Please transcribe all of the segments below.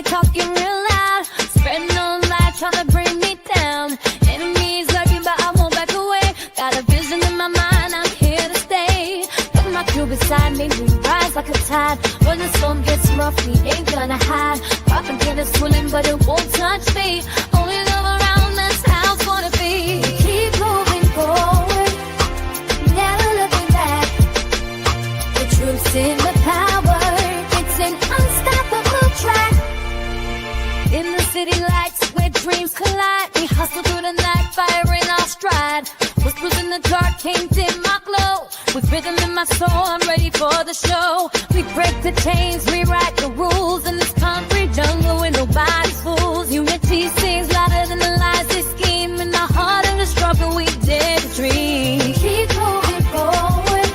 they talking real loud, spreading no lie, trying to bring me down. Enemies lurking, but I won't back away. Got a vision in my mind, I'm here to stay. Got my crew beside me, we rise like a tide. When the storm gets rough, we ain't gonna hide. Propaganda swirling, but it won't touch me. Only love around, that's how it's gonna be. Keep moving forward, never looking back. The truth's in the power, it's an unstoppable track. In the city lights where dreams collide, we hustle through the night, fire in our stride. Whispers in the dark can't dim my glow. With rhythm in my soul, I'm ready for the show. We break the chains, rewrite the rules in this concrete jungle where nobody's fools. Unity sings louder than the lies they scheme. In the heart of the struggle, we dare to dream. Keep moving forward,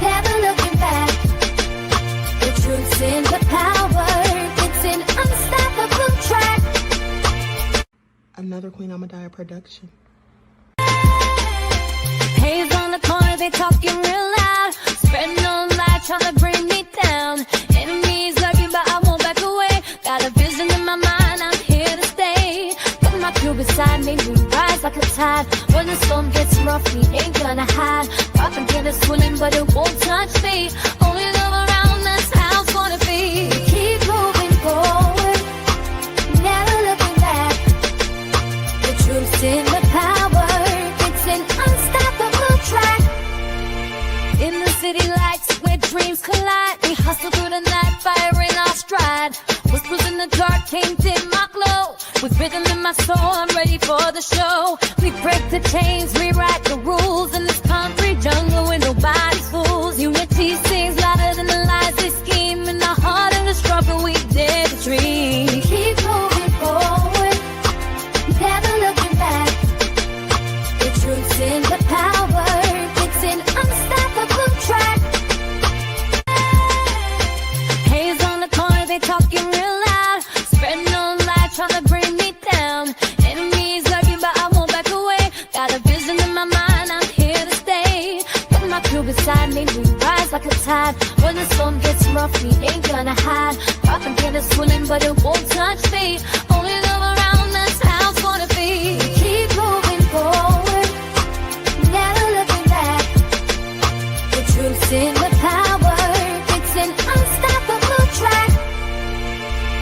never looking back. The truth's in the power, it's an unstoppable track. Another Queen Ahmadiyyah production. Haze on the corner, they talking real loud, spreading no lie, trying to bring me down. Enemies lurking, but I won't back away. Got a vision in my mind, I'm here to stay. Got my crew beside me, we rise like a tide. When the storm gets rough, we ain't gonna hide. Propaganda swirling, but it won't touch me. Only love around, that's how it's gonna be. Keep moving forward, never looking back. The truth's in the power, it's an unstoppable track. In the city lights where dreams collide, we hustle through the night, fire in our stride. Whispers in the dark can't dim my glow. With rhythm in my soul, I'm ready for the show. We break the chains, rewrite the rules in this concrete jungle where nobody's fools. Unity sings louder than the lies they scheme. In the heart of the struggle, we dare to dream. Keep moving forward, never looking back. The truth's in the power, it's an unstoppable track. Haze on the corner, they talking real loud, spreading no lie, trying to bring me down. Enemies lurking, but I won't back away. Got a vision in my mind, I'm here to stay. Got my crew beside me, we rise like a tide. When the storm gets rough, we ain't gonna hide. Propaganda swirling, but it won't touch me. Only love around, that's how it's gonna be. Keep moving forward, never looking back. The truth's in the power, it's an unstoppable track.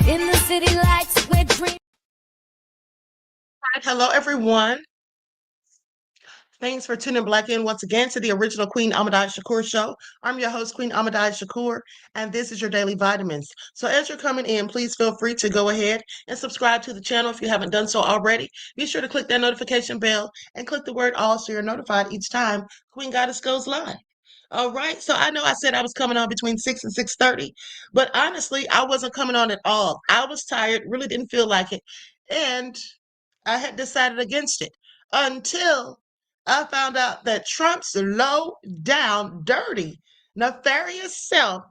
In the city lights where dreams. Hello, everyone. Thanks for tuning back in once again to the original Queen Ahmadiyyah Shakur show. I'm your host, Queen Ahmadiyyah Shakur, and this is your daily vitamins. So as you're coming in, please feel free to go ahead and subscribe to the channel if you haven't done so already. Be sure to click that notification bell and click the word all so you're notified each time Queen Goddess goes live. All right, so I know I said I was coming on between 6 and 6:30, but honestly, I wasn't coming on at all. I was tired, really didn't feel like it, and I had decided against it until I found out that Trump's low down, dirty, nefarious self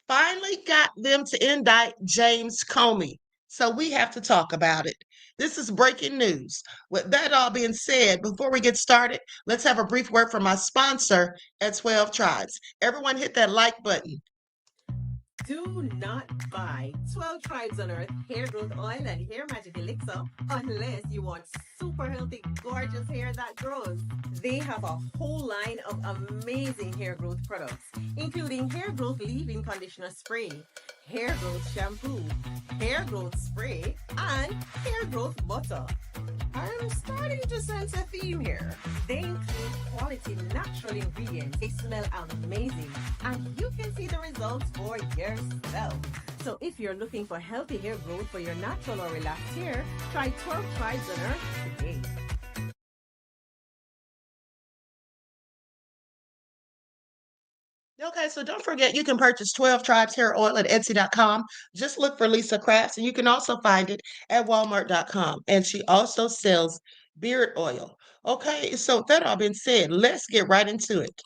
finally got them to indict James Comey. So we have to talk about it. This is breaking news. With that all being said, before we get started, let's have a brief word from my sponsor at 12 Tribes. Everyone hit that like button. Do not buy 12 Tribes on Earth hair growth oil and hair magic elixir unless you want super healthy, gorgeous hair that grows. They have a whole line of amazing hair growth products, including hair growth leave-in conditioner spray, hair growth shampoo, hair growth spray, and hair growth butter. I'm starting to sense a theme here. They include quality natural ingredients. They smell amazing, and you can see the results for yourself. So if you're looking for healthy hair growth for your natural or relaxed hair, try 12 Tribes on Earth today. Okay, so don't forget you can purchase 12 Tribes hair oil at Etsy.com. Just look for Lisa Crafts, and you can also find it at Walmart.com. And she also sells beard oil. Okay, so that all being said, let's get right into it.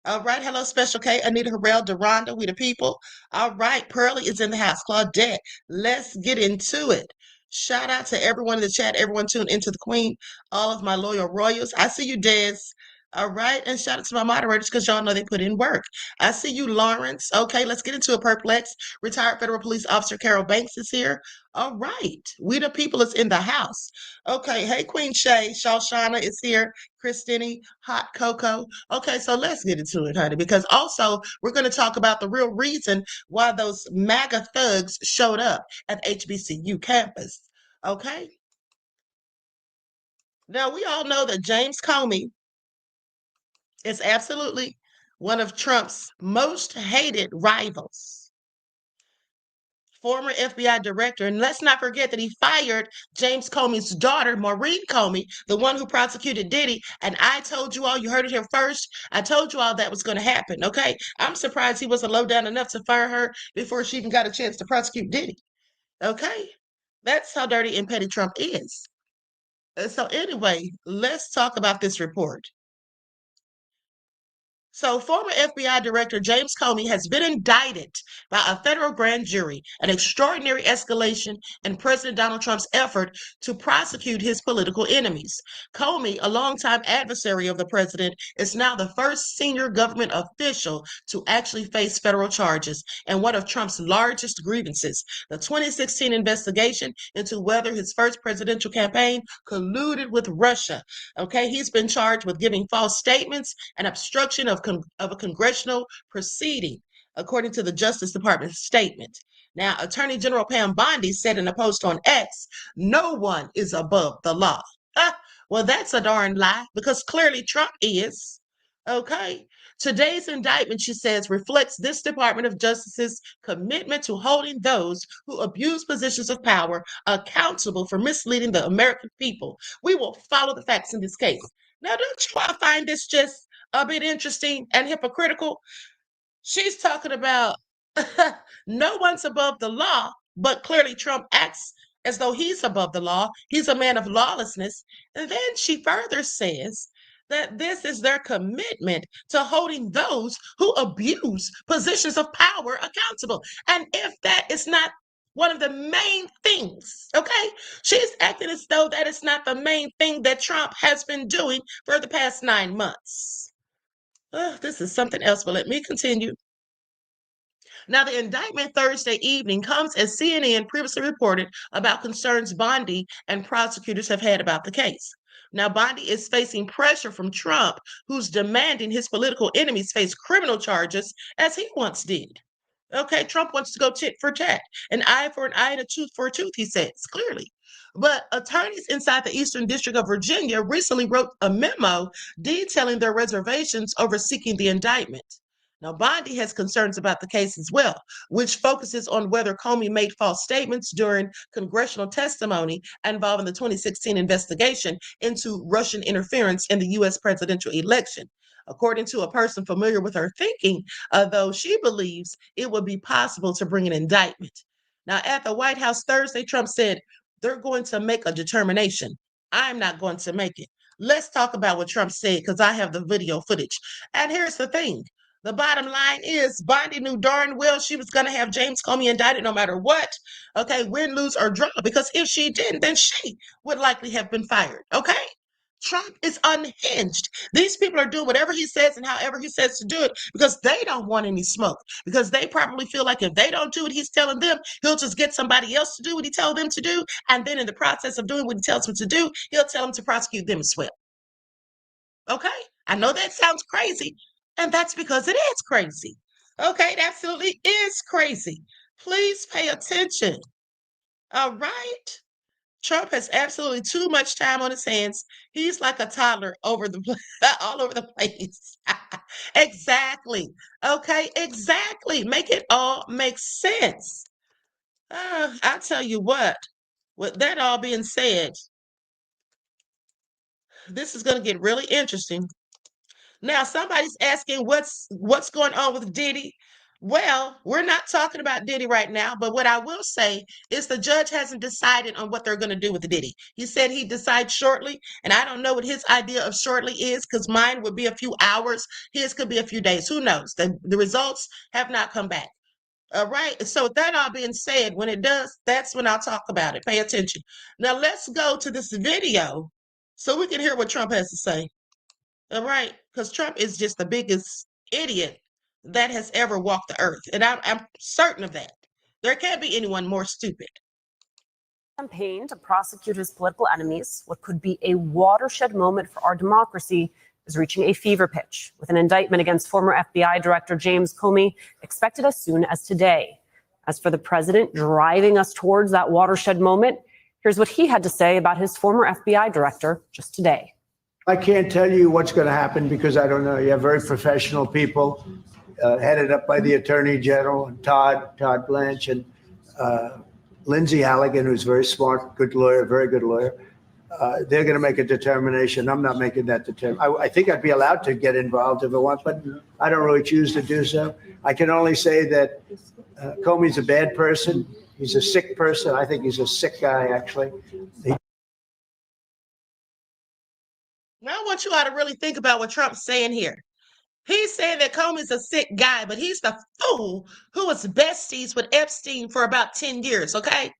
All right, hello, Special K, Anita Harrell, Deronda, we the people. All right, Pearlie is in the house, Claudette. Let's get into it. Shout out to everyone in the chat, everyone tuned into the Queen, all of my loyal royals. I see you, Des. All right. And shout out to my moderators because y'all know they put in work. I see you, Lawrence. Okay, let's get into a perplex. Retired federal police officer Carol Banks is here. All right. We the people is in the house. Okay. Hey, Queen Shay. Shawshana is here. Christine, Hot Cocoa. Okay, so let's get into it, honey, because also we're going to talk about the real reason why those MAGA thugs showed up at HBCU campus. Okay. Now, we all know that James Comey is absolutely one of Trump's most hated rivals. Former FBI director, and let's not forget that he fired James Comey's daughter, Maureen Comey, the one who prosecuted Diddy. And I told you all, you heard it here first. I told you all that was going to happen. Okay. I'm surprised he wasn't low down enough to fire her before she even got a chance to prosecute Diddy. Okay. That's how dirty and petty Trump is. So, anyway, let's talk about this report. So, former FBI Director James Comey has been indicted by a federal grand jury, an extraordinary escalation in President Donald Trump's effort to prosecute his political enemies. Comey, a longtime adversary of the president, is now the first senior government official to actually face federal charges and one of Trump's largest grievances, the 2016 investigation into whether his first presidential campaign colluded with Russia. Okay, he's been charged with giving false statements and obstruction of a congressional proceeding, according to the Justice Department statement. Now, Attorney General Pam Bondi said in a post on X, "No one is above the law." Well, that's a darn lie because clearly Trump is. Okay. Today's indictment, she says, reflects this Department of Justice's commitment to holding those who abuse positions of power accountable for misleading the American people. We will follow the facts in this case. Now, don't you all find this just a bit interesting and hypocritical? She's talking about no one's above the law, but clearly Trump acts as though he's above the law. He's a man of lawlessness. And then she further says that this is their commitment to holding those who abuse positions of power accountable. And if that is not one of the main things, okay, she's acting as though that is not the main thing that Trump has been doing for the past 9 months. This is something else, but let me continue. Now, the indictment Thursday evening comes as CNN previously reported about concerns Bondi and prosecutors have had about the case. Now, Bondi is facing pressure from Trump, who's demanding his political enemies face criminal charges as he once did. Okay, Trump wants to go tit for tat, an eye for an eye and a tooth for a tooth, he says, clearly. But attorneys inside the Eastern District of Virginia recently wrote a memo detailing their reservations over seeking the indictment. Now, Bondi has concerns about the case as well, which focuses on whether Comey made false statements during congressional testimony involving the 2016 investigation into Russian interference in the U.S. presidential election. According to a person familiar with her thinking, though, she believes it would be possible to bring an indictment. Now, at the White House Thursday, Trump said they're going to make a determination. I'm not going to make it. Let's talk about what Trump said because I have the video footage. And here's the thing. The bottom line is Bondi knew darn well she was going to have James Comey indicted no matter what. Okay, win, lose, or draw. Because if she didn't, then she would likely have been fired. Okay? Trump is unhinged. These people are doing whatever he says and however he says to do it because they don't want any smoke. Because they probably feel like if they don't do what he's telling them, he'll just get somebody else to do what he tells them to do. And then in the process of doing what he tells them to do, he'll tell them to prosecute them as well. Okay? I know that sounds crazy. And that's because it is crazy. Okay? It absolutely is crazy. Please pay attention. All right? Trump has absolutely too much time on his hands. He's like a toddler over the all over the place. Exactly. Okay, exactly. Make it all make sense. I tell you what, with that all being said, this is going to get really interesting. Now, somebody's asking what's going on with Diddy. Well, we're not talking about Diddy right now, but what I will say is the judge hasn't decided on what they're going to do with the Diddy. He said he'd decide shortly, and I don't know what his idea of shortly is because mine would be a few hours. His could be a few days. Who knows? The results have not come back. All right. So with that all being said, when it does, that's when I'll talk about it. Pay attention. Now let's go to this video so we can hear what Trump has to say. All right, because Trump is just the biggest idiot that has ever walked the earth. And I'm certain of that. There can't be anyone more stupid. Campaign to prosecute his political enemies, what could be a watershed moment for our democracy, is reaching a fever pitch, with an indictment against former FBI Director James Comey expected as soon as today. As for the president driving us towards that watershed moment, here's what he had to say about his former FBI director just today. I can't tell you what's going to happen because I don't know. You have very professional people headed up by the Attorney General, and Todd Blanche, and Lindsay Halligan, who's very smart, good lawyer, very good lawyer. They're going to make a determination. I'm not making that determination. I think I'd be allowed to get involved if I want, but I don't really choose to do so. I can only say that Comey's a bad person. He's a sick person. I think he's a sick guy, actually. Now I want you all to really think about what Trump's saying here. He's saying that Comey's a sick guy, but he's the fool who was besties with Epstein for about 10 years, okay?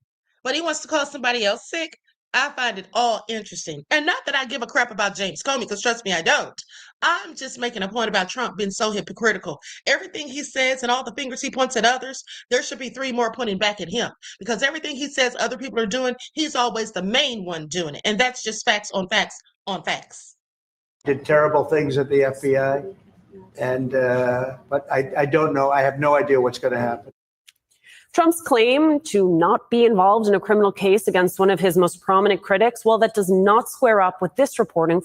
But he wants to call somebody else sick. I find it all interesting. And not that I give a crap about James Comey, because trust me, I don't. I'm just making a point about Trump being so hypocritical. Everything he says and all the fingers he points at others, there should be 3 more pointing back at him. Because everything he says other people are doing, he's always the main one doing it. And that's just facts on facts on facts. Did terrible things at the FBI. And but I don't know. I have no idea what's going to happen. Trump's claim to not be involved in a criminal case against one of his most prominent critics, well, that does not square up with this reporting.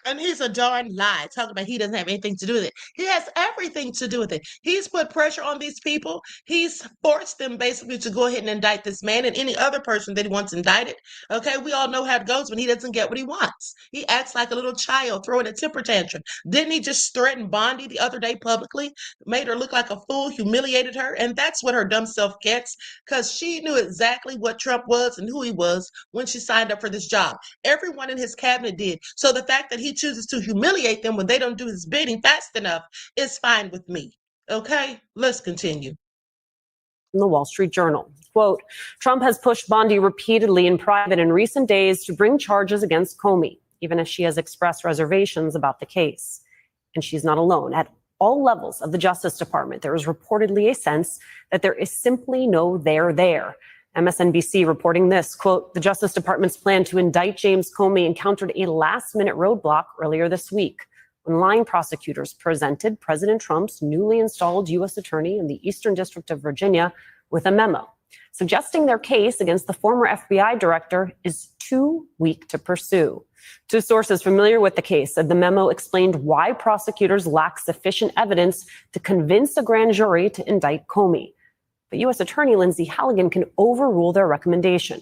And he's a darn lie, talking about he doesn't have anything to do with it. He has everything to do with it. He's put pressure on these people. He's forced them basically to go ahead and indict this man and any other person that he wants indicted. Okay, we all know how it goes when he doesn't get what he wants. He acts like a little child throwing a temper tantrum. Didn't he just threaten Bondi the other day publicly? Made her look like a fool, humiliated her, and that's what her dumb self gets, because she knew exactly what Trump was and who he was when she signed up for this job. Everyone in his cabinet did. So the fact that he chooses to humiliate them when they don't do his bidding fast enough is fine with me. Okay, let's continue. In the Wall Street Journal, quote, Trump has pushed Bondi repeatedly in private in recent days to bring charges against Comey, even as she has expressed reservations about the case. And she's not alone. At all levels of the Justice Department, there is reportedly a sense that there is simply no there there. MSNBC reporting this, quote, the Justice Department's plan to indict James Comey encountered a last-minute roadblock earlier this week when line prosecutors presented President Trump's newly installed U.S. attorney in the Eastern District of Virginia with a memo suggesting their case against the former FBI director is too weak to pursue. Two sources familiar with the case said the memo explained why prosecutors lack sufficient evidence to convince a grand jury to indict Comey. But U.S. Attorney Lindsay Halligan can overrule their recommendation.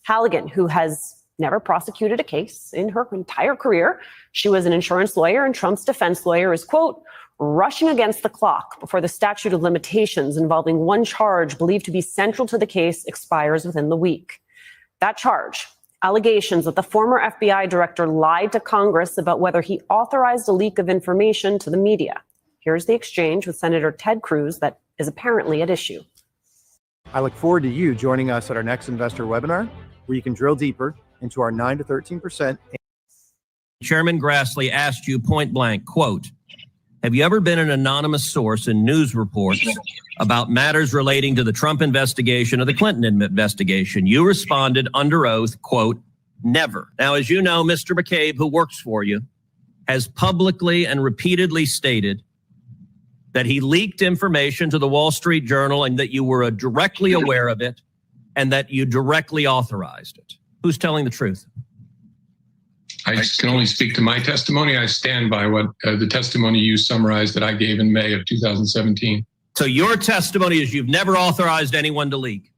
Halligan, who has never prosecuted a case in her entire career, she was an insurance lawyer and Trump's defense lawyer, is, quote, rushing against the clock before the statute of limitations involving one charge believed to be central to the case expires within the week. That charge, allegations that the former FBI director lied to Congress about whether he authorized a leak of information to the media. Here's the exchange with Senator Ted Cruz that is apparently at issue. I look forward to you joining us at our next investor webinar, where you can drill deeper into our 9 to 13%. Chairman Grassley asked you point blank, quote, have you ever been an anonymous source in news reports about matters relating to the Trump investigation or the Clinton investigation? You responded under oath, quote, never. Now, as you know, Mr. McCabe, who works for you, has publicly and repeatedly stated that he leaked information to the Wall Street Journal and that you were directly aware of it and that you directly authorized it. Who's telling the truth? I can only speak to my testimony. I stand by what the testimony you summarized that I gave in May of 2017. So your testimony is you've never authorized anyone to leak.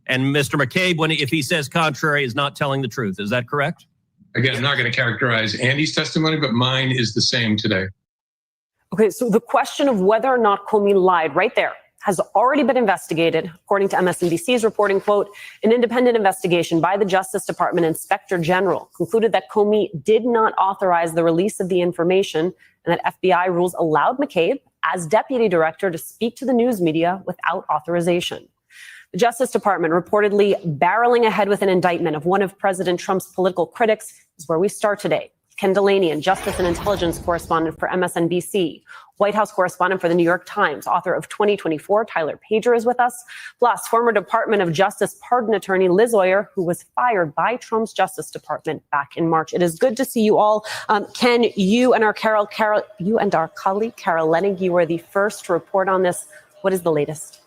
And Mr. McCabe, if he says contrary, is not telling the truth. Is that correct? Again, I'm not going to characterize Andy's testimony, but mine is the same today. Okay, so the question of whether or not Comey lied right there has already been investigated. According to MSNBC's reporting, quote, an independent investigation by the Justice Department Inspector General concluded that Comey did not authorize the release of the information and that FBI rules allowed McCabe, as deputy director, to speak to the news media without authorization. The Justice Department reportedly barreling ahead with an indictment of one of President Trump's political critics is where we start today. Ken Delaney, Justice and Intelligence Correspondent for MSNBC. White House Correspondent for the New York Times, author of 2024, Tyler Pager is with us. Plus, former Department of Justice pardon attorney Liz Oyer, who was fired by Trump's Justice Department back in March. It is good to see you all. Ken, you and our colleague Carol Leonnig, you were the first to report on this. What is the latest?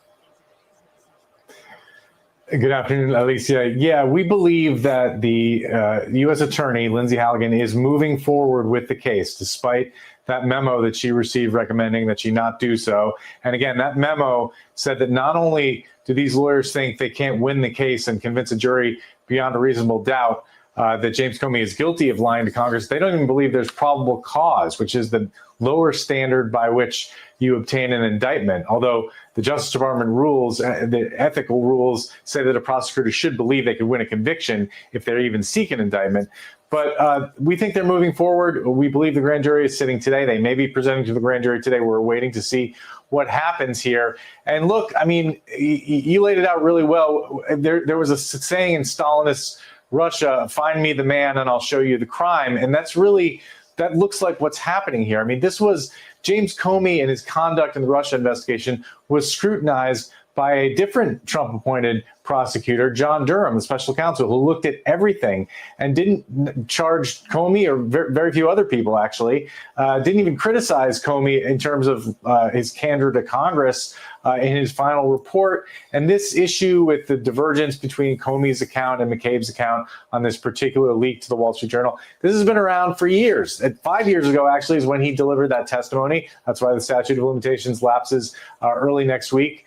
Good afternoon, Alicia. Yeah, we believe that the U.S. Attorney, Lindsay Halligan, is moving forward with the case, despite that memo that she received recommending that she not do so. And again, that memo said that not only do these lawyers think they can't win the case and convince a jury beyond a reasonable doubt that James Comey is guilty of lying to Congress, they don't even believe there's probable cause, which is the lower standard by which you obtain an indictment. Although the Justice Department rules, the ethical rules, say that a prosecutor should believe they could win a conviction if they even seek an indictment. But we think they're moving forward. We believe the grand jury is sitting today. They may be presenting to the grand jury today. We're waiting to see what happens here. And look, I mean, you laid it out really well. There was a saying in Stalinist Russia, find me the man and I'll show you the crime. And that looks like what's happening here. I mean, this was James Comey and his conduct in the Russia investigation was scrutinized by a different Trump-appointed prosecutor, John Durham, the special counsel, who looked at everything and didn't charge Comey, or very few other people actually, didn't even criticize Comey in terms of his candor to Congress in his final report. And this issue with the divergence between Comey's account and McCabe's account on this particular leak to the Wall Street Journal, this has been around for years. 5 years ago, actually, is when he delivered that testimony. That's why the statute of limitations lapses early next week.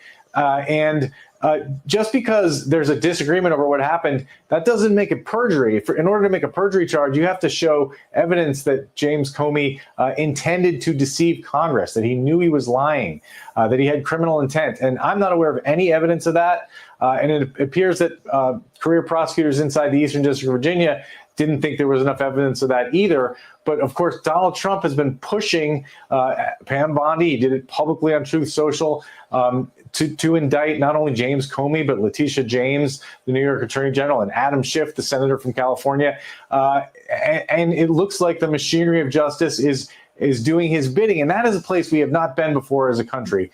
Just because there's a disagreement over what happened, that doesn't make it perjury. In order to make a perjury charge, you have to show evidence that James Comey intended to deceive Congress, that he knew he was lying, that he had criminal intent. And I'm not aware of any evidence of that. And it appears that career prosecutors inside the Eastern District of Virginia didn't think there was enough evidence of that either. But of course, Donald Trump has been pushing Pam Bondi. He did it publicly on Truth Social to indict not only James Comey, but Letitia James, the New York Attorney General, and Adam Schiff, the senator from California. And it looks like the machinery of justice is doing his bidding. And that is a place we have not been before as a country,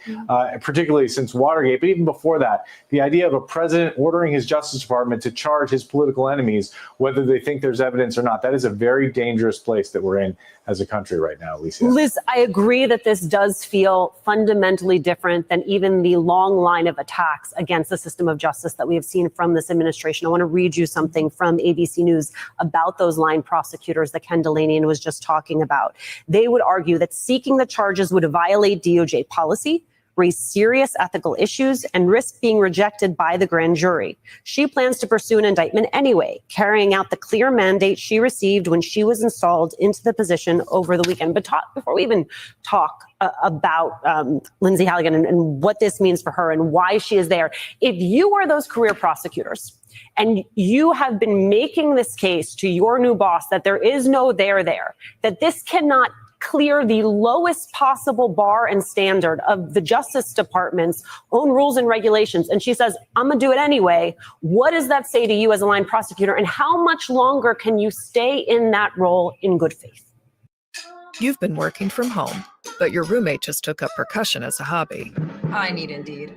particularly since Watergate. But even before that, the idea of a president ordering his Justice Department to charge his political enemies, whether they think there's evidence or not, that is a very dangerous place that we're in as a country right now, Alicia. Liz, I agree that this does feel fundamentally different than even the long line of attacks against the system of justice that we have seen from this administration. I want to read you something from ABC News about those line prosecutors that Ken Delaney was just talking about. They would argue that seeking the charges would violate DOJ policy, raise serious ethical issues, and risk being rejected by the grand jury. She plans to pursue an indictment anyway, carrying out the clear mandate she received when she was installed into the position over the weekend. But before we even talk about Lindsay Halligan and what this means for her and why she is there, if you were those career prosecutors and you have been making this case to your new boss that there is no there, that this cannot clear the lowest possible bar and standard of the Justice Department's own rules and regulations, and she says, I'm going to do it anyway, what does that say to you as a line prosecutor, and how much longer can you stay in that role in good faith? You've been working from home, but your roommate just took up percussion as a hobby. I need Indeed.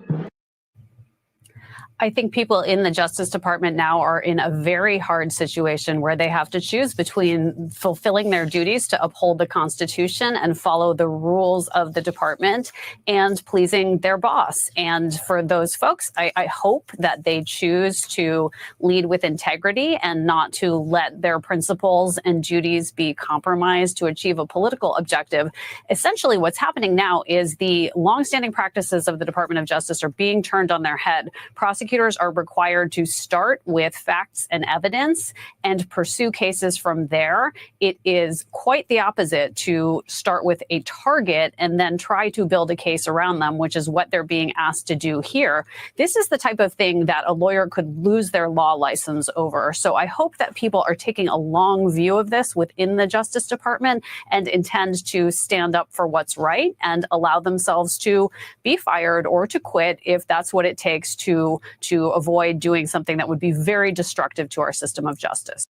I think people in the Justice Department now are in a very hard situation where they have to choose between fulfilling their duties to uphold the Constitution and follow the rules of the department and pleasing their boss. And for those folks, I hope that they choose to lead with integrity and not to let their principles and duties be compromised to achieve a political objective. Essentially, what's happening now is the longstanding practices of the Department of Justice are being turned on their head. Prosecutors are required to start with facts and evidence and pursue cases from there. It is quite the opposite to start with a target and then try to build a case around them, which is what they're being asked to do here. This is the type of thing that a lawyer could lose their law license over. So I hope that people are taking a long view of this within the Justice Department and intend to stand up for what's right and allow themselves to be fired or to quit if that's what it takes to avoid doing something that would be very destructive to our system of justice.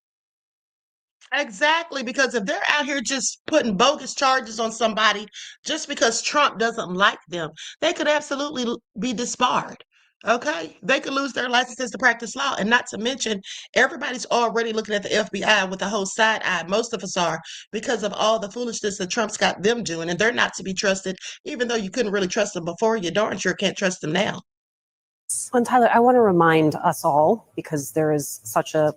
Exactly, because if they're out here just putting bogus charges on somebody just because Trump doesn't like them, they could absolutely be disbarred. Okay, they could lose their licenses to practice law, and not to mention, everybody's already looking at the FBI with a whole side eye. Most of us are, because of all the foolishness that Trump's got them doing, and they're not to be trusted. Even though you couldn't really trust them before, you darn sure can't trust them now. And Tyler, I want to remind us all, because there is such a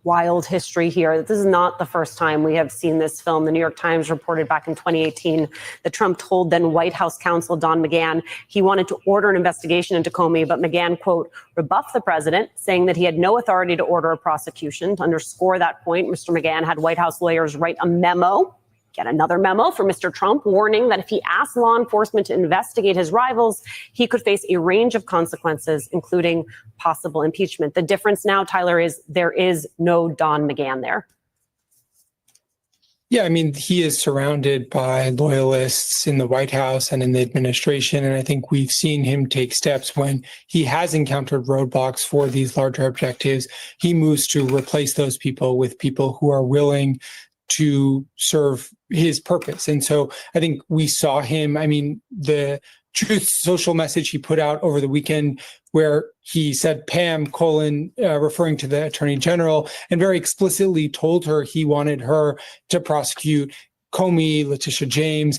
wild history here, that this is not the first time we have seen this film. The New York Times reported back in 2018 that Trump told then White House counsel Don McGahn he wanted to order an investigation into Comey, but McGahn, quote, rebuffed the president, saying that he had no authority to order a prosecution. To underscore that point, Mr. McGahn had White House lawyers write a memo, get another memo for Mr. Trump, warning that if he asked law enforcement to investigate his rivals, he could face a range of consequences, including possible impeachment. The difference now, Tyler, is there is no Don McGahn there. Yeah, I mean, he is surrounded by loyalists in the White House and in the administration. And I think we've seen him take steps when he has encountered roadblocks for these larger objectives. He moves to replace those people with people who are willing to serve his purpose. And so I think we saw him, I mean, the Truth Social message he put out over the weekend where he said Pam, referring to the attorney general, and very explicitly told her he wanted her to prosecute Comey, Letitia James.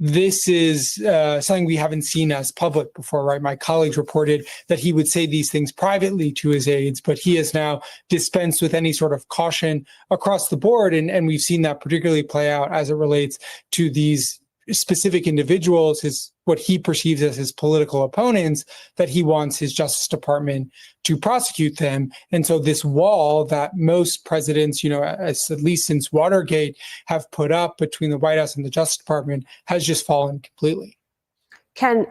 This is something we haven't seen as public before, right? My colleagues reported that he would say these things privately to his aides, but he has now dispensed with any sort of caution across the board. And we've seen that particularly play out as it relates to these specific individuals, what he perceives as his political opponents, that he wants his Justice Department to prosecute them. And so this wall that most presidents, at least since Watergate, have put up between the White House and the Justice Department has just fallen completely. Ken,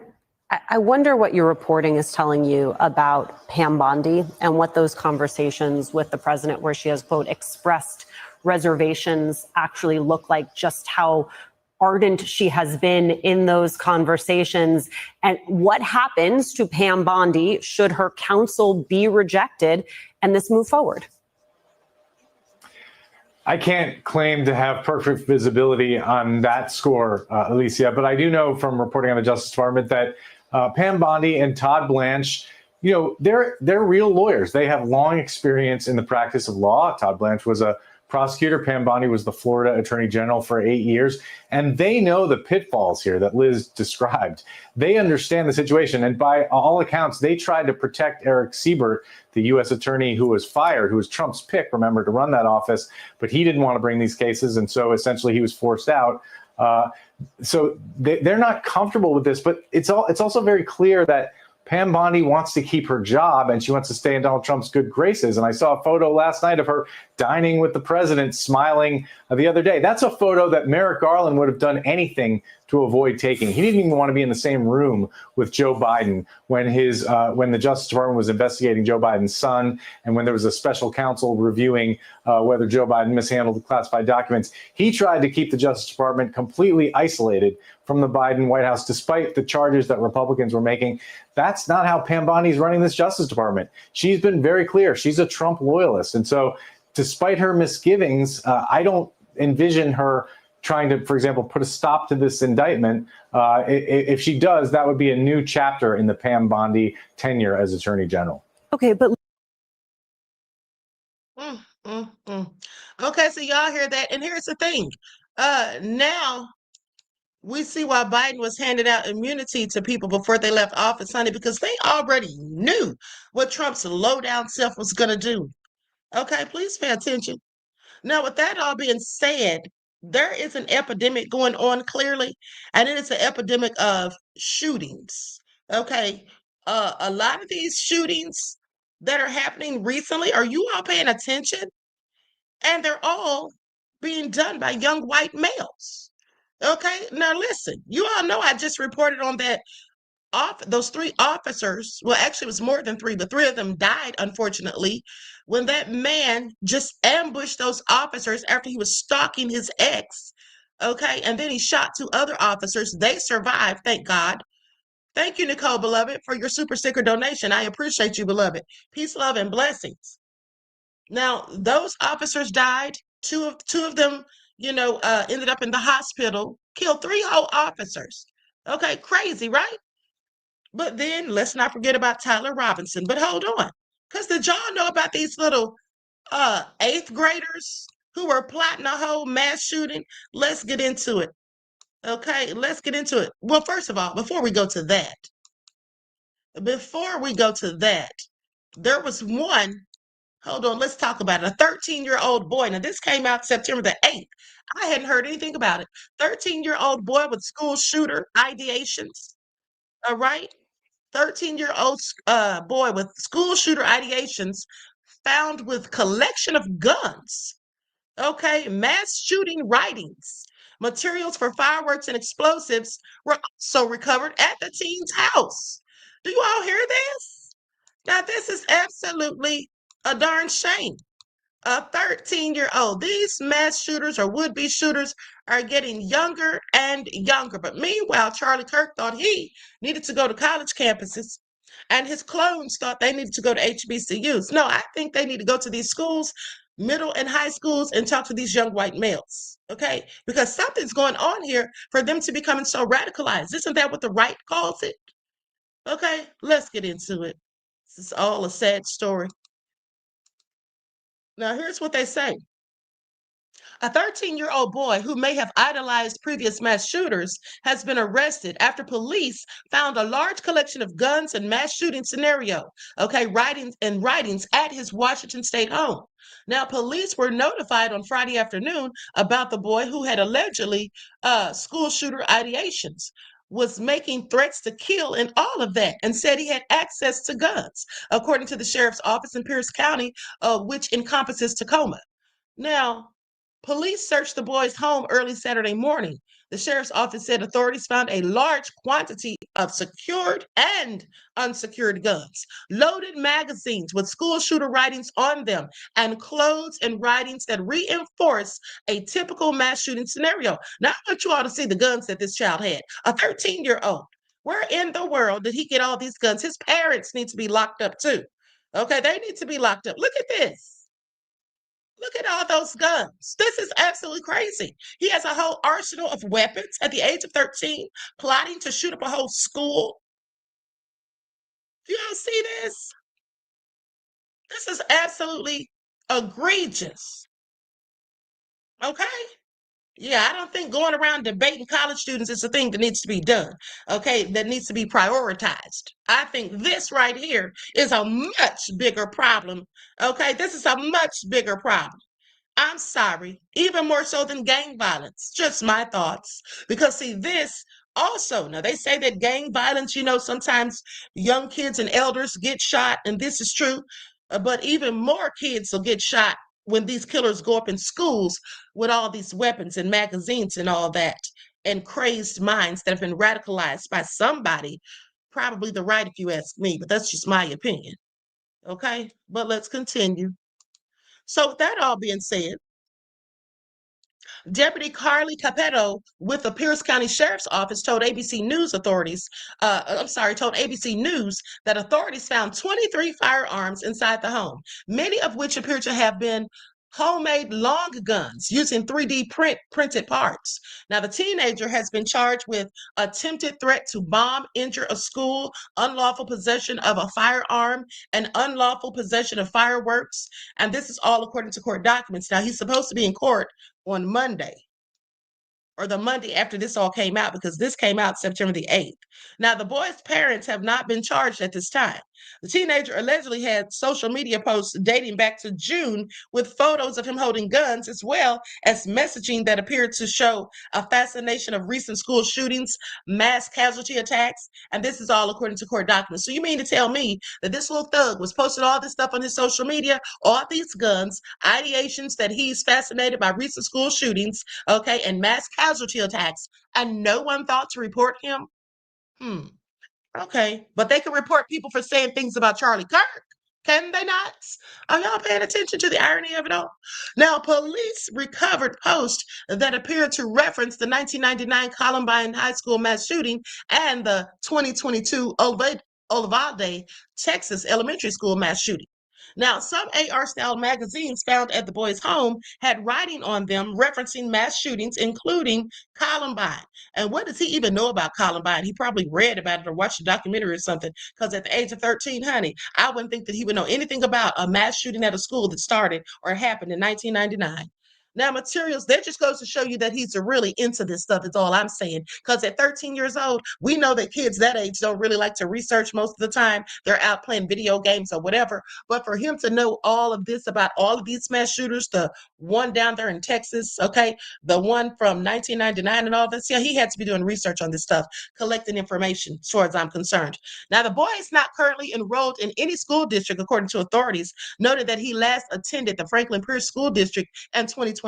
I wonder what your reporting is telling you about Pam Bondi and what those conversations with the president, where she has, quote, expressed reservations, actually look like, just how ardent she has been in those conversations, and what happens to Pam Bondi should her counsel be rejected and this move forward. I can't claim to have perfect visibility on that score, Alicia, but I do know from reporting on the Justice Department that Pam Bondi and Todd Blanche, they're real lawyers. They have long experience in the practice of law. Todd Blanche was a prosecutor. Pam Bondi was the Florida Attorney General for 8 years, and they know the pitfalls here that Liz described. They understand the situation, and by all accounts, they tried to protect Eric Siebert, the U.S. attorney who was fired, who was Trump's pick, remember, to run that office, but he didn't want to bring these cases, and so essentially he was forced out. So they're not comfortable with this, but it's also very clear that Pam Bondi wants to keep her job and she wants to stay in Donald Trump's good graces. And I saw a photo last night of her dining with the president, smiling the other day. That's a photo that Merrick Garland would have done anything to avoid taking. He didn't even want to be in the same room with Joe Biden when the Justice Department was investigating Joe Biden's son, and when there was a special counsel reviewing whether Joe Biden mishandled the classified documents. He tried to keep the Justice Department completely isolated from the Biden White House, despite the charges that Republicans were making. That's not how Pam Bondi is running this Justice Department. She's been very clear. She's a Trump loyalist. And so despite her misgivings, I don't envision her trying to, for example, put a stop to this indictment. If she does, that would be a new chapter in the Pam Bondi tenure as Attorney General. Okay, but Okay, so y'all hear that, and here's the thing. Now we see why Biden was handing out immunity to people before they left office, honey, because they already knew what Trump's low-down self was going to do. Okay, please pay attention. Now, with that all being said, there is an epidemic going on clearly, and it is an epidemic of shootings. Okay, a lot of these shootings that are happening recently, are you all paying attention? And they're all being done by young white males. Okay, now listen, you all know I just reported on that those 3 officers, well, actually it was more than 3, but 3 of them died, unfortunately, when that man just ambushed those officers after he was stalking his ex, okay, and then he shot 2 other officers. They survived, thank God. Thank you, Nicole, beloved, for your super sticker donation. I appreciate you, beloved. Peace, love, and blessings. Now, those officers died, Two of them, ended up in the hospital, killed 3 whole officers. Okay, crazy, right? But then let's not forget about Tyler Robinson. But hold on, because did y'all know about these little 8th graders who were plotting a whole mass shooting? Let's get into it. Okay, let's get into it. Well, first of all, before we go to that, there was one. Hold on, let's talk about it. A 13-year-old boy. Now, this came out September the 8th. I hadn't heard anything about it. 13-year-old boy with school shooter ideations. All right. 13-year-old boy with school shooter ideations found with collection of guns. Okay. Mass shooting writings. Materials for fireworks and explosives were also recovered at the teen's house. Do you all hear this? Now, this is absolutely a darn shame. A 13-year-old. These mass shooters or would-be shooters are getting younger and younger. But meanwhile, Charlie Kirk thought he needed to go to college campuses, and his clones thought they needed to go to HBCUs. No, I think they need to go to these schools, middle and high schools, and talk to these young white males, okay? Because something's going on here for them to becoming so radicalized. Isn't that what the right calls it? Okay, let's get into it. This is all a sad story. Now, here's what they say. A 13-year-old boy who may have idolized previous mass shooters has been arrested after police found a large collection of guns and mass shooting scenario, writings at his Washington State home. Now, police were notified on Friday afternoon about the boy who had allegedly school shooter ideations, was making threats to kill and all of that, and said he had access to guns, according to the sheriff's office in Pierce County, which encompasses Tacoma. Now, police searched the boy's home early Saturday morning. The sheriff's office said authorities found a large quantity of secured and unsecured guns, loaded magazines with school shooter writings on them, and clothes and writings that reinforce a typical mass shooting scenario. Now, I want you all to see the guns that this child had. A 13-year-old. Where in the world did he get all these guns? His parents need to be locked up too. Okay, they need to be locked up. Look at this. Look at all those guns. This is absolutely crazy. He has a whole arsenal of weapons at the age of 13, plotting to shoot up a whole school. Do y'all see this? This is absolutely egregious. Okay? Yeah, I don't think going around debating college students is a thing that needs to be done. Okay, that needs to be prioritized. I think this right here is a much bigger problem. Okay, this is a much bigger problem. I'm sorry, even more so than gang violence. Just my thoughts. Because see, this also, now they say that gang violence, sometimes young kids and elders get shot, and this is true, but even more kids will get shot when these killers go up in schools with all these weapons and magazines and all that, and crazed minds that have been radicalized by somebody, probably the right if you ask me, but that's just my opinion. Okay, but let's continue. So with that all being said, Deputy Carly Capetto with the Pierce County Sheriff's Office told ABC News told ABC News that authorities found 23 firearms inside the home, many of which appear to have been homemade long guns using 3D printed parts. Now, the teenager has been charged with attempted threat to bomb, injure a school, unlawful possession of a firearm, and unlawful possession of fireworks. And this is all according to court documents. Now, he's supposed to be in court on Monday, or the Monday after this all came out, because this came out September the 8th. Now, the boy's parents have not been charged at this time. The teenager allegedly had social media posts dating back to June with photos of him holding guns, as well as messaging that appeared to show a fascination of recent school shootings, mass casualty attacks, and this is all according to court documents. So you mean to tell me that this little thug was posting all this stuff on his social media, all these guns, ideations that he's fascinated by recent school shootings, and mass casualty attacks, and no one thought to report him? Okay, but they can report people for saying things about Charlie Kirk, can they not? Are y'all paying attention to the irony of it all? Now, police recovered posts that appeared to reference the 1999 Columbine High School mass shooting and the 2022 Uvalde, Texas elementary school mass shooting. Now, some AR-style magazines found at the boy's home had writing on them referencing mass shootings, including Columbine. And what does he even know about Columbine? He probably read about it or watched a documentary or something, because at the age of 13, honey, I wouldn't think that he would know anything about a mass shooting at a school that started or happened in 1999. Now, materials, that just goes to show you that he's really into this stuff, is all I'm saying. Because at 13 years old, we know that kids that age don't really like to research most of the time. They're out playing video games or whatever. But for him to know all of this about all of these mass shooters, the one down there in Texas, okay, the one from 1999 and all this, yeah, he had to be doing research on this stuff, collecting information, as far as I'm concerned. Now, the boy is not currently enrolled in any school district, according to authorities, noted that he last attended the Franklin Pierce School District in 2021.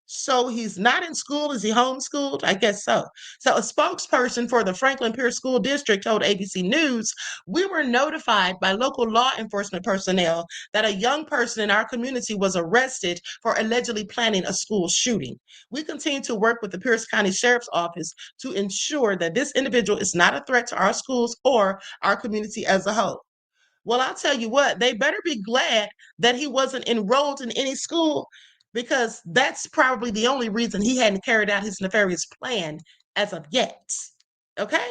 So he's not in school. Is he homeschooled? I guess so. So a spokesperson for the Franklin Pierce School District told ABC News, "We were notified by local law enforcement personnel that a young person in our community was arrested for allegedly planning a school shooting. We continue to work with the Pierce County Sheriff's Office to ensure that this individual is not a threat to our schools or our community as a whole." Well, I'll tell you what, they better be glad that he wasn't enrolled in any school, because that's probably the only reason he hadn't carried out his nefarious plan as of yet. Okay?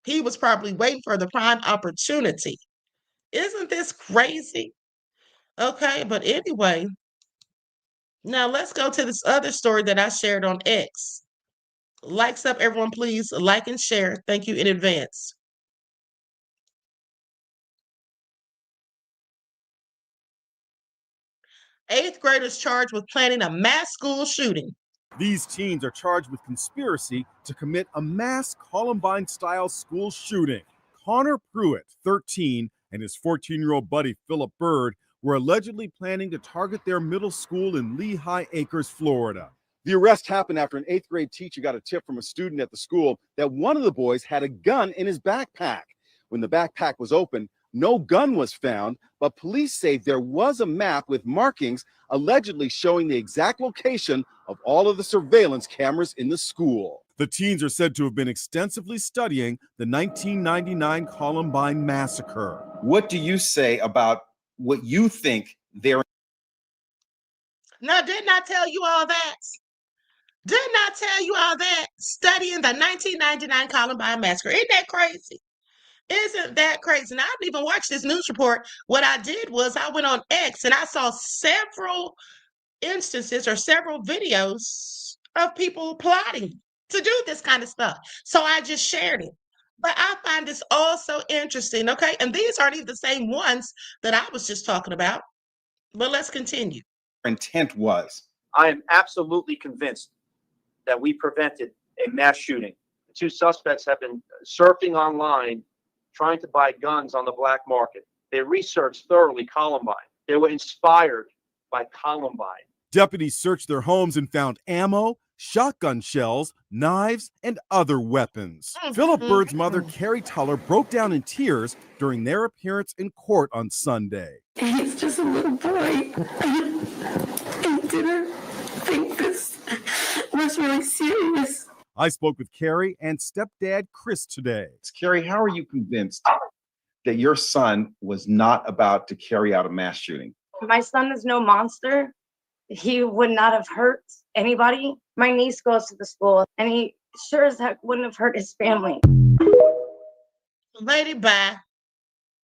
He was probably waiting for the prime opportunity. Isn't this crazy? Okay, but anyway, now let's go to this other story that I shared on X. Likes up, everyone, please. Like and share. Thank you in advance. 8th graders charged with planning a mass school shooting. These teens are charged with conspiracy to commit a mass Columbine-style school shooting. Connor Pruitt, 13, and his 14-year-old buddy Philip Bird were allegedly planning to target their middle school in Lehigh Acres, Florida. The arrest happened after an 8th grade teacher got a tip from a student at the school that one of the boys had a gun in his backpack. When the backpack was opened, no gun was found, but police say there was a map with markings allegedly showing the exact location of all of the surveillance cameras in the school. The teens are said to have been extensively studying the 1999 Columbine massacre. What do you say about what you think they're... Now, didn't I tell you all that? Didn't I tell you all that? Studying the 1999 Columbine massacre. Isn't that crazy? Isn't that crazy? Now, I didn't even watch this news report. What I did was I went on X and I saw several instances or several videos of people plotting to do this kind of stuff. So I just shared it. But I find this all so interesting, okay? And these aren't even the same ones that I was just talking about. But let's continue. intent was. I am absolutely convinced that we prevented a mass shooting. The two suspects have been surfing online, trying to buy guns on the black market. They researched thoroughly Columbine. They were inspired by Columbine. Deputies searched their homes and found ammo, shotgun shells, knives, and other weapons. Philip Bird's mother, Carrie Tuller, broke down in tears during their appearance in court on Sunday. He's just a little boy. I didn't think this was really serious. I spoke with Carrie and stepdad Chris today. Carrie, how are you convinced that your son was not about to carry out a mass shooting? My son is no monster. He would not have hurt anybody. My niece goes to the school, and he sure as heck wouldn't have hurt his family. Lady, bye.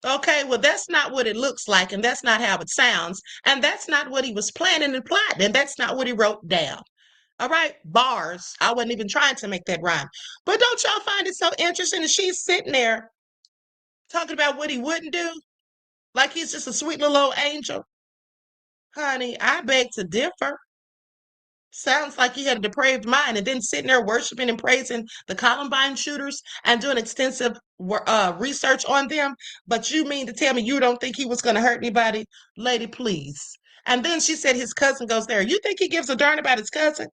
Okay, well, that's not what it looks like, and that's not how it sounds, and that's not what he was planning and plotting, and that's not what he wrote down. All right, bars. I wasn't even trying to make that rhyme. But don't y'all find it so interesting that she's sitting there talking about what he wouldn't do? Like he's just a sweet little old angel. Honey, I beg to differ. Sounds like he had a depraved mind, and then sitting there worshiping and praising the Columbine shooters and doing extensive research on them. But you mean to tell me you don't think he was going to hurt anybody? Lady, please. And then she said his cousin goes there. You think he gives a darn about his cousin?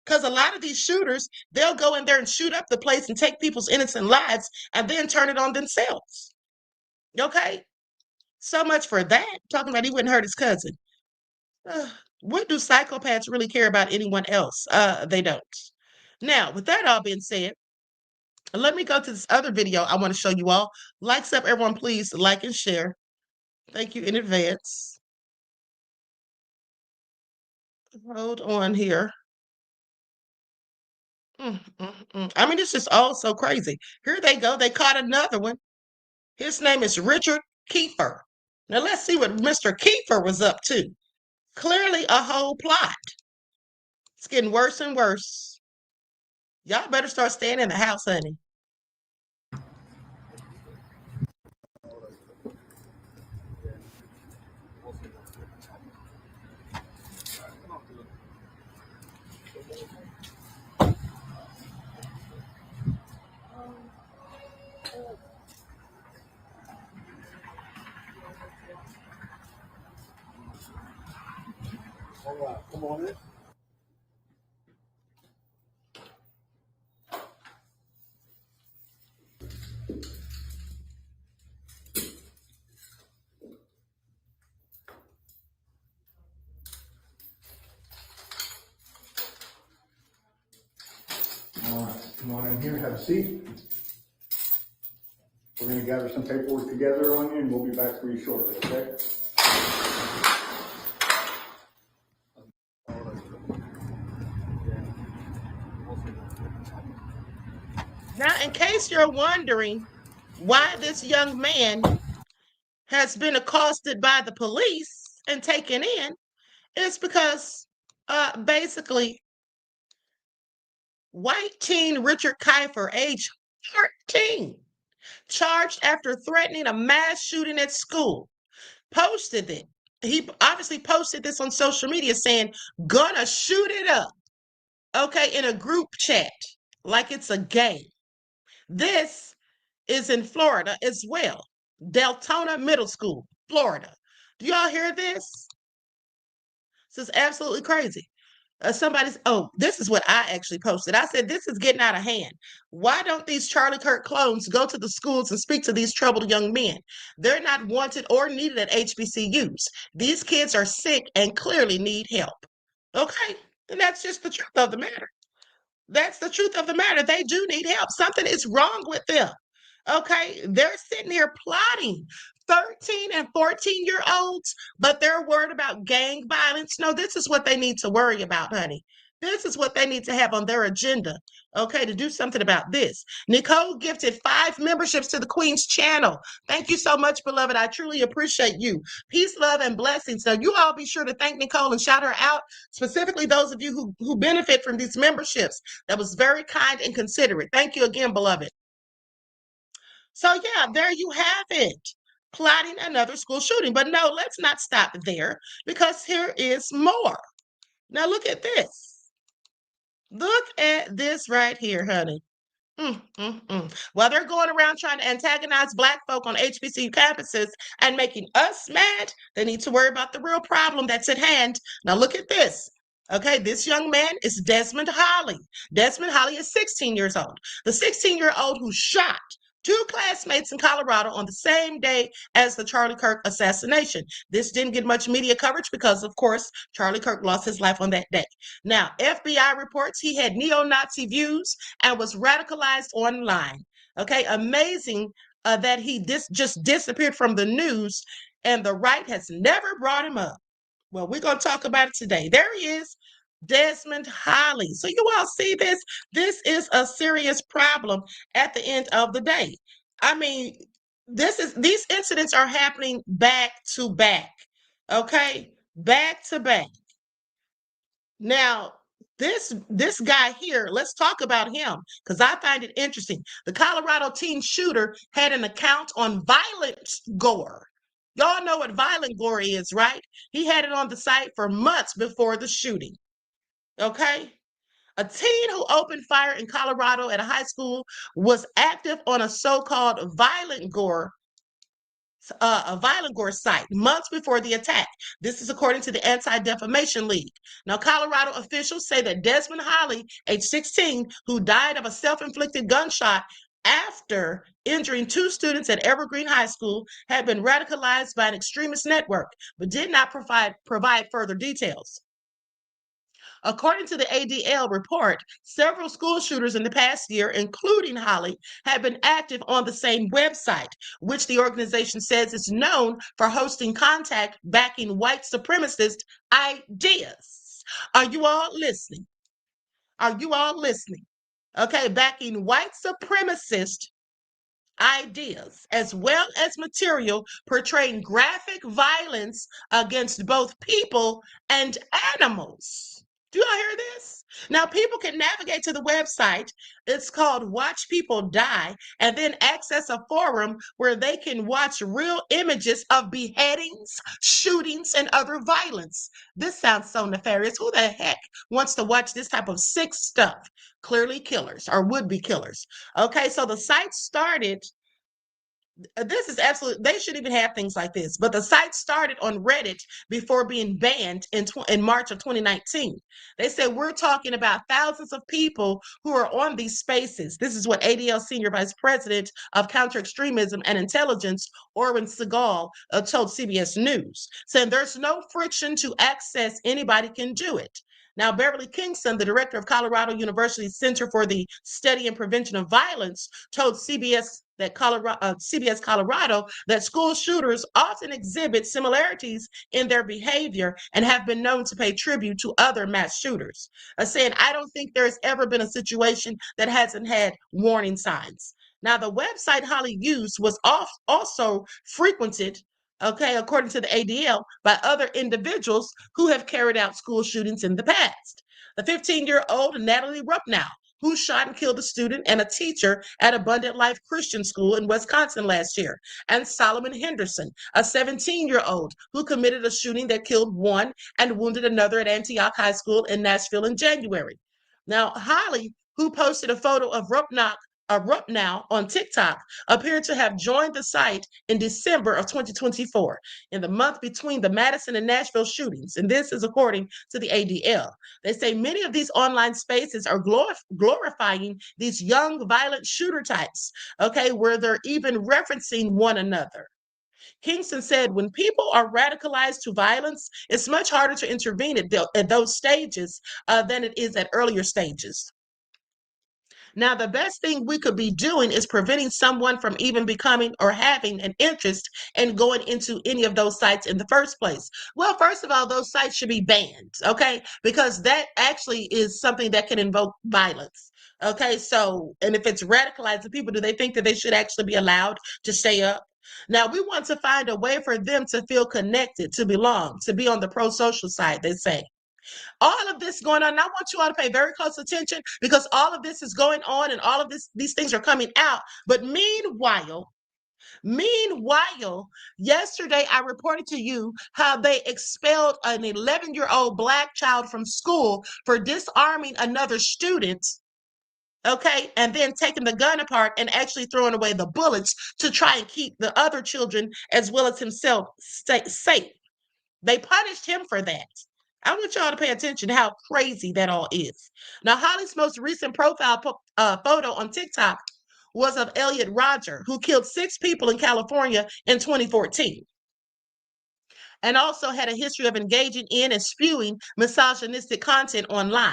Because a lot of these shooters, they'll go in there and shoot up the place and take people's innocent lives and then turn it on themselves. Okay? So much for that. Talking about he wouldn't hurt his cousin. What do psychopaths really care about anyone else? They don't. Now, with that all being said, let me go to this other video I want to show you all. Likes up, everyone, please like and share. Thank you in advance. Hold on here. I mean, it's just all so crazy. Here they go. They caught another one. His name is Richard Kiefer. Now let's see what Mr. Kiefer was up to. Clearly a whole plot. It's getting worse and worse. Y'all better start staying in the house, honey. Come on in. Come on in here, have a seat. We're going to gather some paperwork together on you, and we'll be back for you shortly, okay? Now, in case you're wondering why this young man has been accosted by the police and taken in, it's because basically white teen Richard Kiefer, age 14, charged after threatening a mass shooting at school, posted it. He obviously posted this on social media saying, gonna shoot it up, okay, in a group chat, like it's a game. This is in Florida as well. Deltona Middle School, Florida. Do y'all hear this? This is absolutely crazy. This is what I actually posted. I said, this is getting out of hand. Why don't these Charlie Kirk clones go to the schools and speak to these troubled young men? They're not wanted or needed at HBCUs. These kids are sick and clearly need help. Okay? And that's just the truth of the matter. That's the truth of the matter. They do need help. Something is wrong with them. Okay? They're sitting here plotting. 13 and 14-year-olds, but they're worried about gang violence. No, this is what they need to worry about, honey. This is what they need to have on their agenda, okay, to do something about this. Nicole gifted 5 memberships to the Queen's channel. Thank you so much, beloved. I truly appreciate you. Peace, love, and blessings. So you all be sure to thank Nicole and shout her out, specifically those of you who benefit from these memberships. That was very kind and considerate. Thank you again, beloved. So yeah, there you have it. Plotting another school shooting. But no, let's not stop there, because here is more. Now look at this. Look at this right here, honey. While they're going around trying to antagonize Black folk on HBCU campuses and making us mad, they need to worry about the real problem that's at hand. Now look at this. Okay, this young man is Desmond Holly. Desmond Holly is 16 years old. The 16-year-old who shot 2 classmates in Colorado on the same day as the Charlie Kirk assassination. This didn't get much media coverage because, of course, Charlie Kirk lost his life on that day. Now, FBI reports he had neo-Nazi views and was radicalized online. Okay, amazing that he just disappeared from the news, and the right has never brought him up. Well, we're going to talk about it today. There he is, Desmond Holly. So you all see this? This is a serious problem at the end of the day. I mean, these incidents are happening back to back. Okay? Back to back. Now, this guy here, let's talk about him, because I find it interesting. The Colorado teen shooter had an account on Violent Gore. Y'all know what Violent Gore is, right? He had it on the site for months before the shooting. Okay? A teen who opened fire in Colorado at a high school was active on a so-called Violent Gore site months before the attack. This is according to the Anti-Defamation League. Now, Colorado officials say that Desmond Holly, age 16, who died of a self-inflicted gunshot after injuring 2 students at Evergreen High School, had been radicalized by an extremist network, but did not provide further details. According to the ADL report, several school shooters in the past year, including Holly, have been active on the same website, which the organization says is known for hosting content backing white supremacist ideas. Are you all listening? Are you all listening? Okay, backing white supremacist ideas, as well as material portraying graphic violence against both people and animals. Do y'all hear this? Now, people can navigate to the website. It's called Watch People Die, and then access a forum where they can watch real images of beheadings, shootings, and other violence. This sounds so nefarious. Who the heck wants to watch this type of sick stuff? Clearly killers or would-be killers. Okay, so the site started, this is absolute, they should even have things like this, but the site started on Reddit before being banned in March of 2019. They said, we're talking about thousands of people who are on these spaces. This is what ADL Senior Vice President of Counter-Extremism and Intelligence, Orrin Segal, told CBS News, saying there's no friction to access, anybody can do it. Now, Beverly Kingston, the director of Colorado University's Center for the Study and Prevention of Violence, told CBS Colorado that school shooters often exhibit similarities in their behavior and have been known to pay tribute to other mass shooters, saying, I don't think there's ever been a situation that hasn't had warning signs. Now, the website Holly used was also frequented, okay, according to the ADL, by other individuals who have carried out school shootings in the past. The 15-year-old Natalie Rupnow, who shot and killed a student and a teacher at Abundant Life Christian School in Wisconsin last year, and Solomon Henderson, a 17-year-old who committed a shooting that killed one and wounded another at Antioch High School in Nashville in January. Now, Holly, who posted a photo of Rupnow on TikTok, appeared to have joined the site in December of 2024, in the month between the Madison and Nashville shootings. And this is according to the ADL. They say many of these online spaces are glorifying these young, violent shooter types, okay, where they're even referencing one another. Kingston said, when people are radicalized to violence, it's much harder to intervene at those stages than it is at earlier stages. Now, the best thing we could be doing is preventing someone from even becoming or having an interest in going into any of those sites in the first place. Well, first of all, those sites should be banned, okay? Because that actually is something that can invoke violence. Okay, so, and if it's radicalizing people, do they think that they should actually be allowed to stay up? Now, we want to find a way for them to feel connected, to belong, to be on the pro-social side, they say. All of this going on, and I want you all to pay very close attention, because all of this is going on and all of these things are coming out. But meanwhile, yesterday I reported to you how they expelled an 11-year-old Black child from school for disarming another student, okay, and then taking the gun apart and actually throwing away the bullets to try and keep the other children as well as himself safe. They punished him for that. I want y'all to pay attention to how crazy that all is. Now, Holly's most recent profile photo on TikTok was of Elliot Rodger, who killed 6 people in California in 2014, and also had a history of engaging in and spewing misogynistic content online.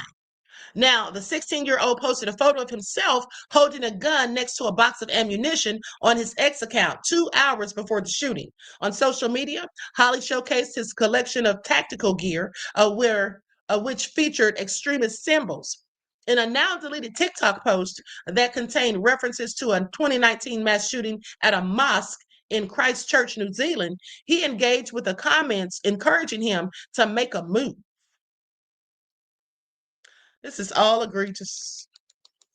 Now, the 16-year-old posted a photo of himself holding a gun next to a box of ammunition on his X account 2 hours before the shooting. On social media, Holly showcased his collection of tactical gear, which featured extremist symbols. In a now-deleted TikTok post that contained references to a 2019 mass shooting at a mosque in Christchurch, New Zealand, he engaged with the comments encouraging him to make a move. This is all egregious.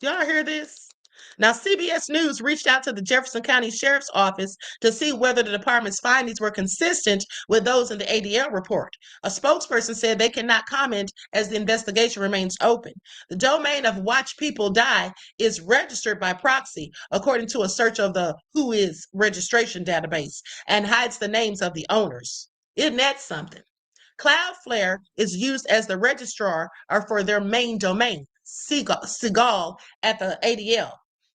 Y'all hear this? Now, CBS News reached out to the Jefferson County Sheriff's Office to see whether the department's findings were consistent with those in the ADL report. A spokesperson said they cannot comment as the investigation remains open. The domain of Watch People Die is registered by proxy, according to a search of the Whois registration database, and hides the names of the owners. Isn't that something? Cloudflare is used as the registrar or for their main domain, Segal at the ADL.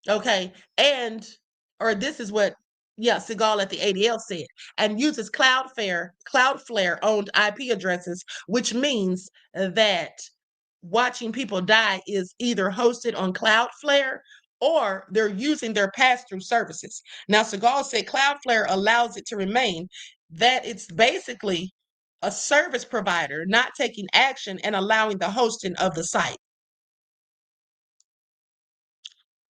Okay, this is what, Segal at the ADL said, and uses Cloudflare owned IP addresses, which means that watching people die is either hosted on Cloudflare or they're using their pass-through services. Now, Segal said Cloudflare allows it to remain, that it's basically a service provider not taking action and allowing the hosting of the site.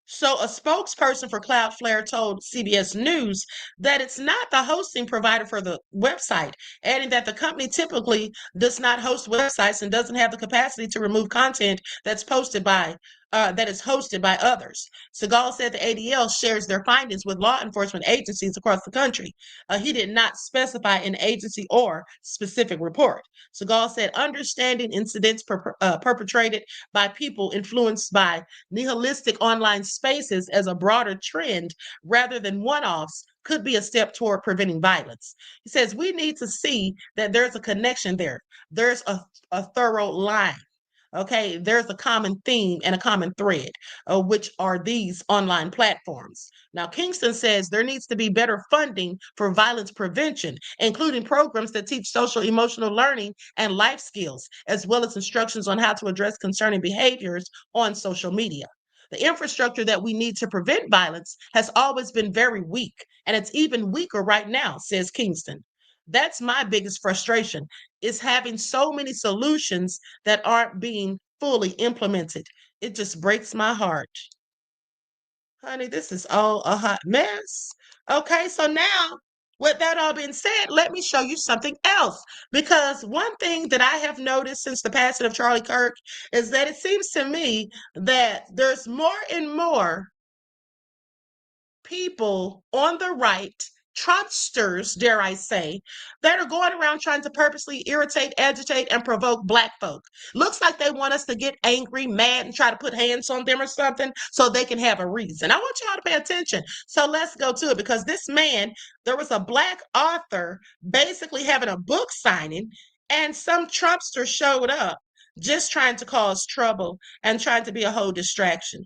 So a spokesperson for Cloudflare told CBS News that it's not the hosting provider for the website, adding that the company typically does not host websites and doesn't have the capacity to remove content that's posted by that is hosted by others. Segal said the ADL shares their findings with law enforcement agencies across the country. He did not specify an agency or specific report. Segal said understanding incidents perpetrated by people influenced by nihilistic online spaces as a broader trend rather than one-offs could be a step toward preventing violence. He says we need to see that there's a connection there. There's a thorough line. Okay, there's a common theme and a common thread, which are these online platforms. Now, Kingston says there needs to be better funding for violence prevention, including programs that teach social emotional learning and life skills, as well as instructions on how to address concerning behaviors on social media. The infrastructure that we need to prevent violence has always been very weak, and it's even weaker right now, says Kingston. That's my biggest frustration, is having so many solutions that aren't being fully implemented. It just breaks my heart. Honey, this is all a hot mess. Okay, so now with that all being said, let me show you something else. Because one thing that I have noticed since the passing of Charlie Kirk is that it seems to me that there's more and more people on the right, Trumpsters, dare I say, that are going around trying to purposely irritate, agitate, and provoke Black folk. Looks like they want us to get angry, mad, and try to put hands on them or something so they can have a reason. I want y'all to pay attention. So let's go to it, because this man, there was a Black author basically having a book signing, and some Trumpster showed up just trying to cause trouble and trying to be a whole distraction.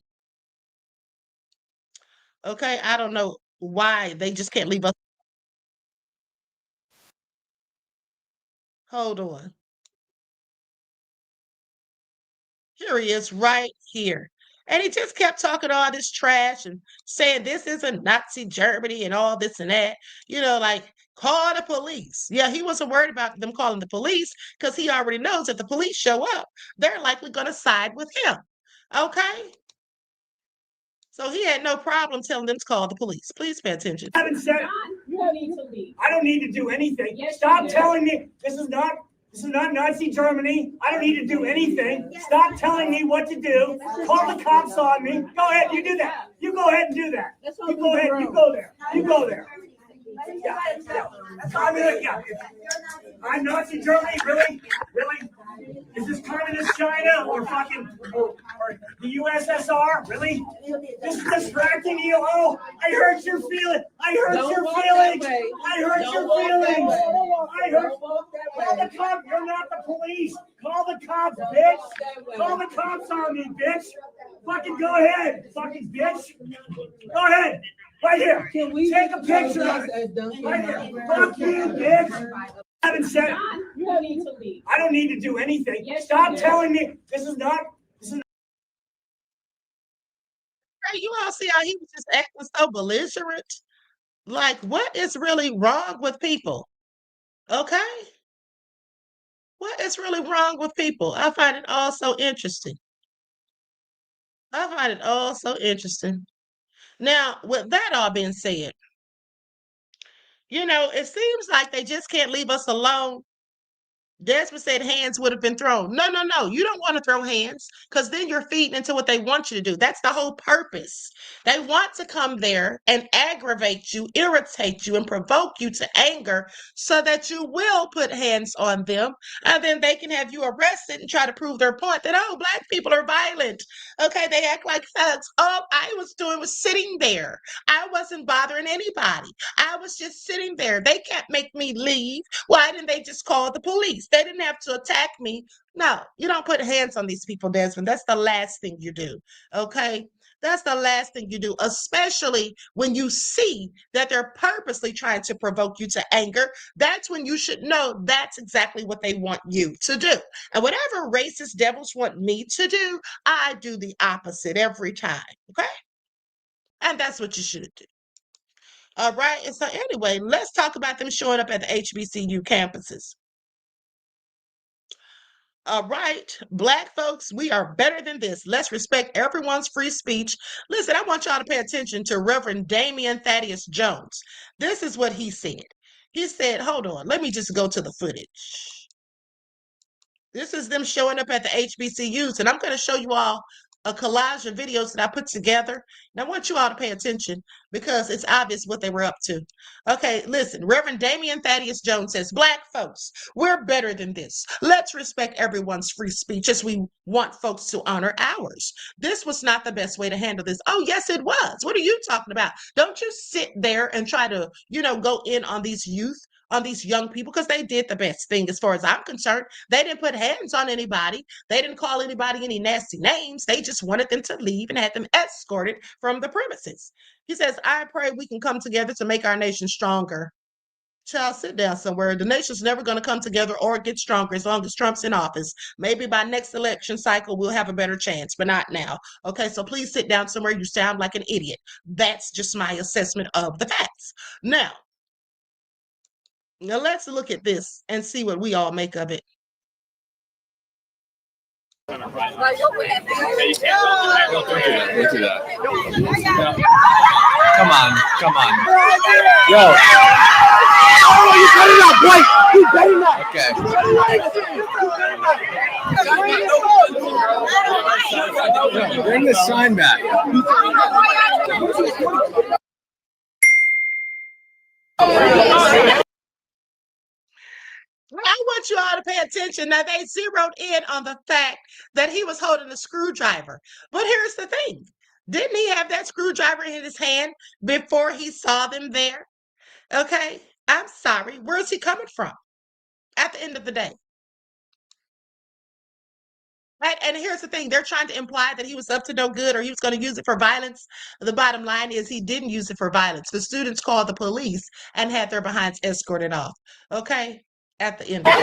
Okay, I don't know why they just can't leave us. Hold on. Here he is right here. And he just kept talking all this trash and saying this isn't Nazi Germany and all this and that. You know, like, call the police. Yeah, he wasn't worried about them calling the police because he already knows if the police show up, they're likely going to side with him. Okay? So he had no problem telling them to call the police. Please pay attention. I haven't said you don't need to leave. I don't need to do anything. Yes, stop telling me this is not Nazi Germany. I don't need to do anything. Stop telling me what to do. Call the cops on me. Go ahead, you do that. You go ahead and do that. You go ahead, you go there. You go there. Yeah. I'm Nazi Germany, really? Really? Is this communist China or fucking or the USSR? Really? This is distracting you. Oh, I hurt your feelings. I hurt your feelings. I hurt your feelings. I hurt. Call the cops. You're not the police. Call the cops, bitch. Call the cops on me, bitch. Fucking go ahead, fucking bitch. Go ahead. Right here. Can we take a picture of it? Right here. Fuck you, bitch. I haven't said you don't need to leave. I don't need to do anything. Yes, stop telling me this is not. Hey, you all see how he was just acting so belligerent? Like, what is really wrong with people? Okay? What is really wrong with people? I find it all so interesting. I find it all so interesting. Now, with that all being said, you know, it seems like they just can't leave us alone. Desmond said hands would have been thrown. No, no, no. You don't want to throw hands because then you're feeding into what they want you to do. That's the whole purpose. They want to come there and aggravate you, irritate you, and provoke you to anger so that you will put hands on them. And then they can have you arrested and try to prove their point that, oh, Black people are violent. Okay, they act like thugs. All I was doing was sitting there. I wasn't bothering anybody. I was just sitting there. They can't make me leave. Why didn't they just call the police? They didn't have to attack me. No, you don't put hands on these people, Desmond. That's the last thing you do. Okay. That's the last thing you do, especially when you see that they're purposely trying to provoke you to anger. That's when you should know that's exactly what they want you to do. And whatever racist devils want me to do, I do the opposite every time, okay? And that's what you should do. All right, and so anyway, let's talk about them showing up at the HBCU campuses. All right, Black folks, we are better than this. Let's respect everyone's free speech. Listen, I want y'all to pay attention to Reverend Damian Thaddeus Jones. This is what he said. He said, hold on, let me just go to the footage. This is them showing up at the HBCUs, and I'm going to show you all a collage of videos that I put together. And I want you all to pay attention because it's obvious what they were up to. Okay, listen. Reverend Damian Thaddeus Jones says, Black folks, we're better than this. Let's respect everyone's free speech as we want folks to honor ours. This was not the best way to handle this. Oh, yes, it was. What are you talking about? Don't you sit there and try to, go in on these youth, on these young people, because they did the best thing as far as I'm concerned. They didn't put hands on anybody. They didn't call anybody any nasty names. They just wanted them to leave and had them escorted from the premises. He says, I pray we can come together to make our nation stronger. Child, sit down somewhere. The nation's never going to come together or get stronger as long as Trump's in office. Maybe by next election cycle, we'll have a better chance, but not now. Okay, so please sit down somewhere. You sound like an idiot. That's just my assessment of the facts. Now let's look at this and see what we all make of it. Come on. Yo. Oh, you cut it out, boy. You better not. Okay. Bring the sign back. I want you all to pay attention. Now, they zeroed in on the fact that he was holding a screwdriver. But here's the thing. Didn't he have that screwdriver in his hand before he saw them there? Okay, I'm sorry. Where's he coming from at the end of the day? Right? And here's the thing. They're trying to imply that he was up to no good or he was going to use it for violence. The bottom line is he didn't use it for violence. The students called the police and had their behinds escorted off. Okay? At the end of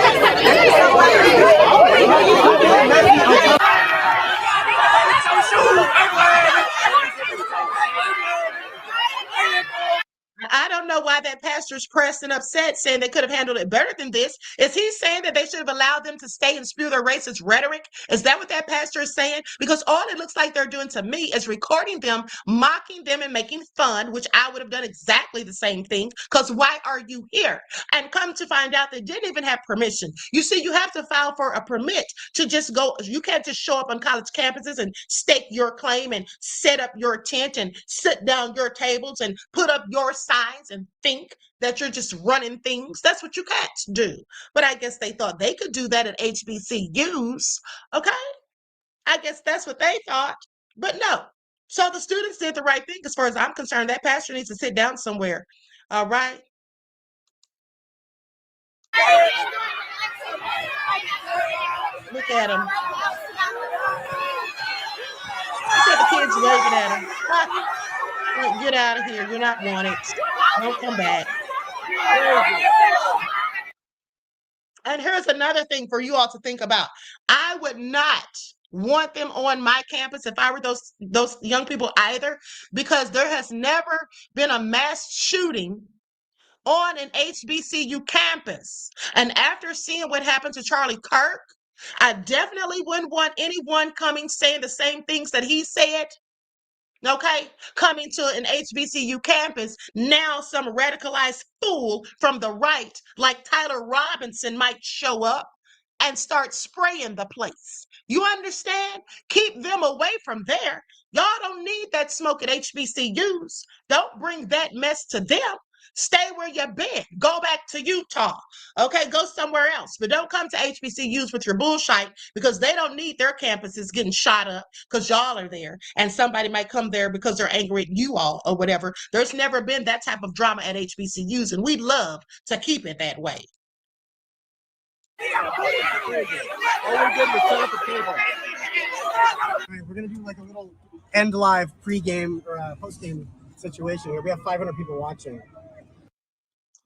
I don't know why that pastor's pressed and upset, saying they could have handled it better than this. Is he saying that they should have allowed them to stay and spew their racist rhetoric? Is that what that pastor is saying? Because all it looks like they're doing to me is recording them, mocking them, and making fun, which I would have done exactly the same thing. Because why are you here? And come to find out they didn't even have permission. You see, you have to file for a permit to just go. You can't just show up on college campuses and stake your claim and set up your tent and sit down your tables and put up your signs and think that you're just running things. That's what you can't do. But I guess they thought they could do that at HBCUs. Okay? I guess that's what they thought. But no. So the students did the right thing as far as I'm concerned. That pastor needs to sit down somewhere. All right? Look at him. Look at the kids waving at him. Get out of here. You're not wanted. Don't come back. And here's another thing for you all to think about. I would not want them on my campus if I were those young people either, because there has never been a mass shooting on an HBCU campus. And after seeing what happened to Charlie Kirk, I definitely wouldn't want anyone coming saying the same things that he said. Okay, coming to an HBCU campus, now some radicalized fool from the right, like Tyler Robinson, might show up and start spraying the place. You understand? Keep them away from there. Y'all don't need that smoke at HBCUs. Don't bring that mess to them. Stay where you've been. Go back to Utah. Okay, go somewhere else. But don't come to HBCUs with your bullshit, because they don't need their campuses getting shot up because y'all are there. And somebody might come there because they're angry at you all or whatever. There's never been that type of drama at HBCUs, and we'd love to keep it that way. We're going to do like a little end live pregame or postgame situation here. We have 500 people watching.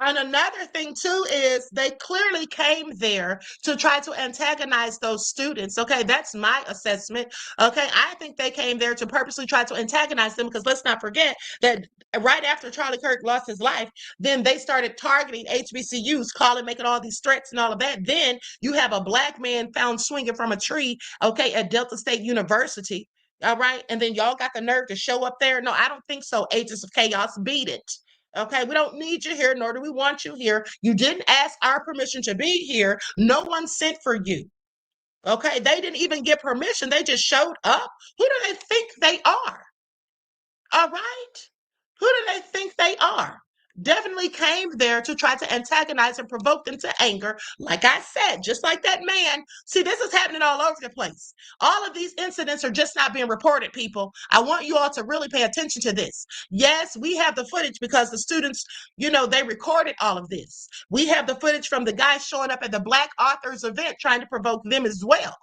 And another thing too is they clearly came there to try to antagonize those students. Okay, that's my assessment. Okay, I think they came there to purposely try to antagonize them because let's not forget that right after Charlie Kirk lost his life, then they started targeting HBCUs, making all these threats and all of that. Then you have a black man found swinging from a tree, okay, at Delta State University. All right, and then y'all got the nerve to show up there. No, I don't think so. Agents of Chaos, beat it. Okay, we don't need you here, nor do we want you here. You didn't ask our permission to be here. No one sent for you. Okay, they didn't even get permission. They just showed up. Who do they think they are? All right, who do they think they are? Definitely came there to try to antagonize and provoke them to anger. Like I said, just like that man. See, this is happening all over the place. All of these incidents are just not being reported, people. I want you all to really pay attention to this. Yes, we have the footage because the students, they recorded all of this. We have the footage from the guy showing up at the Black Authors event trying to provoke them as well.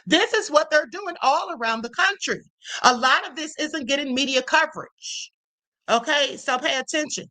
This is what they're doing all around the country. A lot of this isn't getting media coverage. Okay, so pay attention.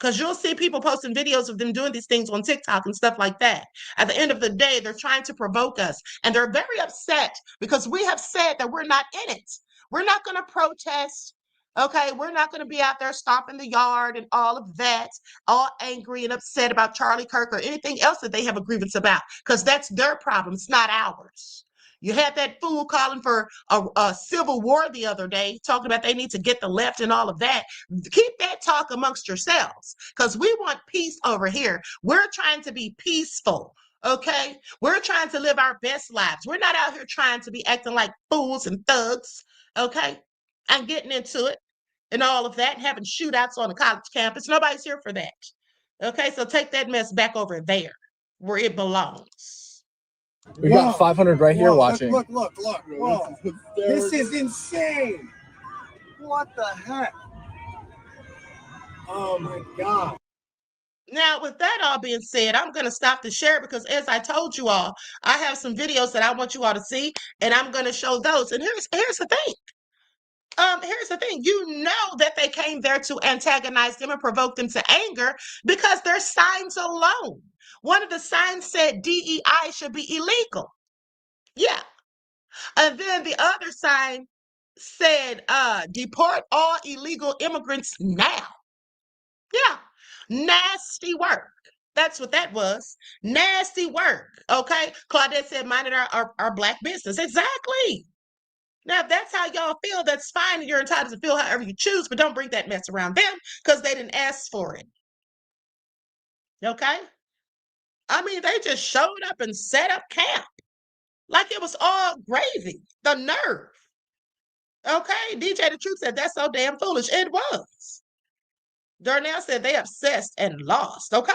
Because you'll see people posting videos of them doing these things on TikTok and stuff like that. At the end of the day, they're trying to provoke us. And they're very upset because we have said that we're not in it. We're not going to protest. Okay, we're not going to be out there stomping the yard and all of that, all angry and upset about Charlie Kirk or anything else that they have a grievance about, because that's their problem. It's not ours. You had that fool calling for a civil war the other day, talking about they need to get the left and all of that. Keep that talk amongst yourselves, because we want peace over here. We're trying to be peaceful, okay? We're trying to live our best lives. We're not out here trying to be acting like fools and thugs, okay? And getting into it and all of that, and having shootouts on the college campus. Nobody's here for that, okay? So take that mess back over there where it belongs. We got 500 right here watching. Look. Whoa. This is insane. What the heck? Oh my God. Now, with that all being said, I'm going to stop the share because as I told you all, I have some videos that I want you all to see, and I'm going to show those. And here's the thing. Here's the thing. You know that they came there to antagonize them and provoke them to anger because their signs alone. One of the signs said DEI should be illegal. Yeah. And then the other sign said, deport all illegal immigrants now. Yeah. Nasty work. That's what that was. Nasty work. Okay. Claudette said, minded our black business. Exactly. Now, if that's how y'all feel, that's fine. You're entitled to feel however you choose, but don't bring that mess around them because they didn't ask for it. Okay? I mean, they just showed up and set up camp like it was all gravy. The nerve. Okay? DJ The Truth said, that's so damn foolish. It was. Darnell said they obsessed and lost. Okay?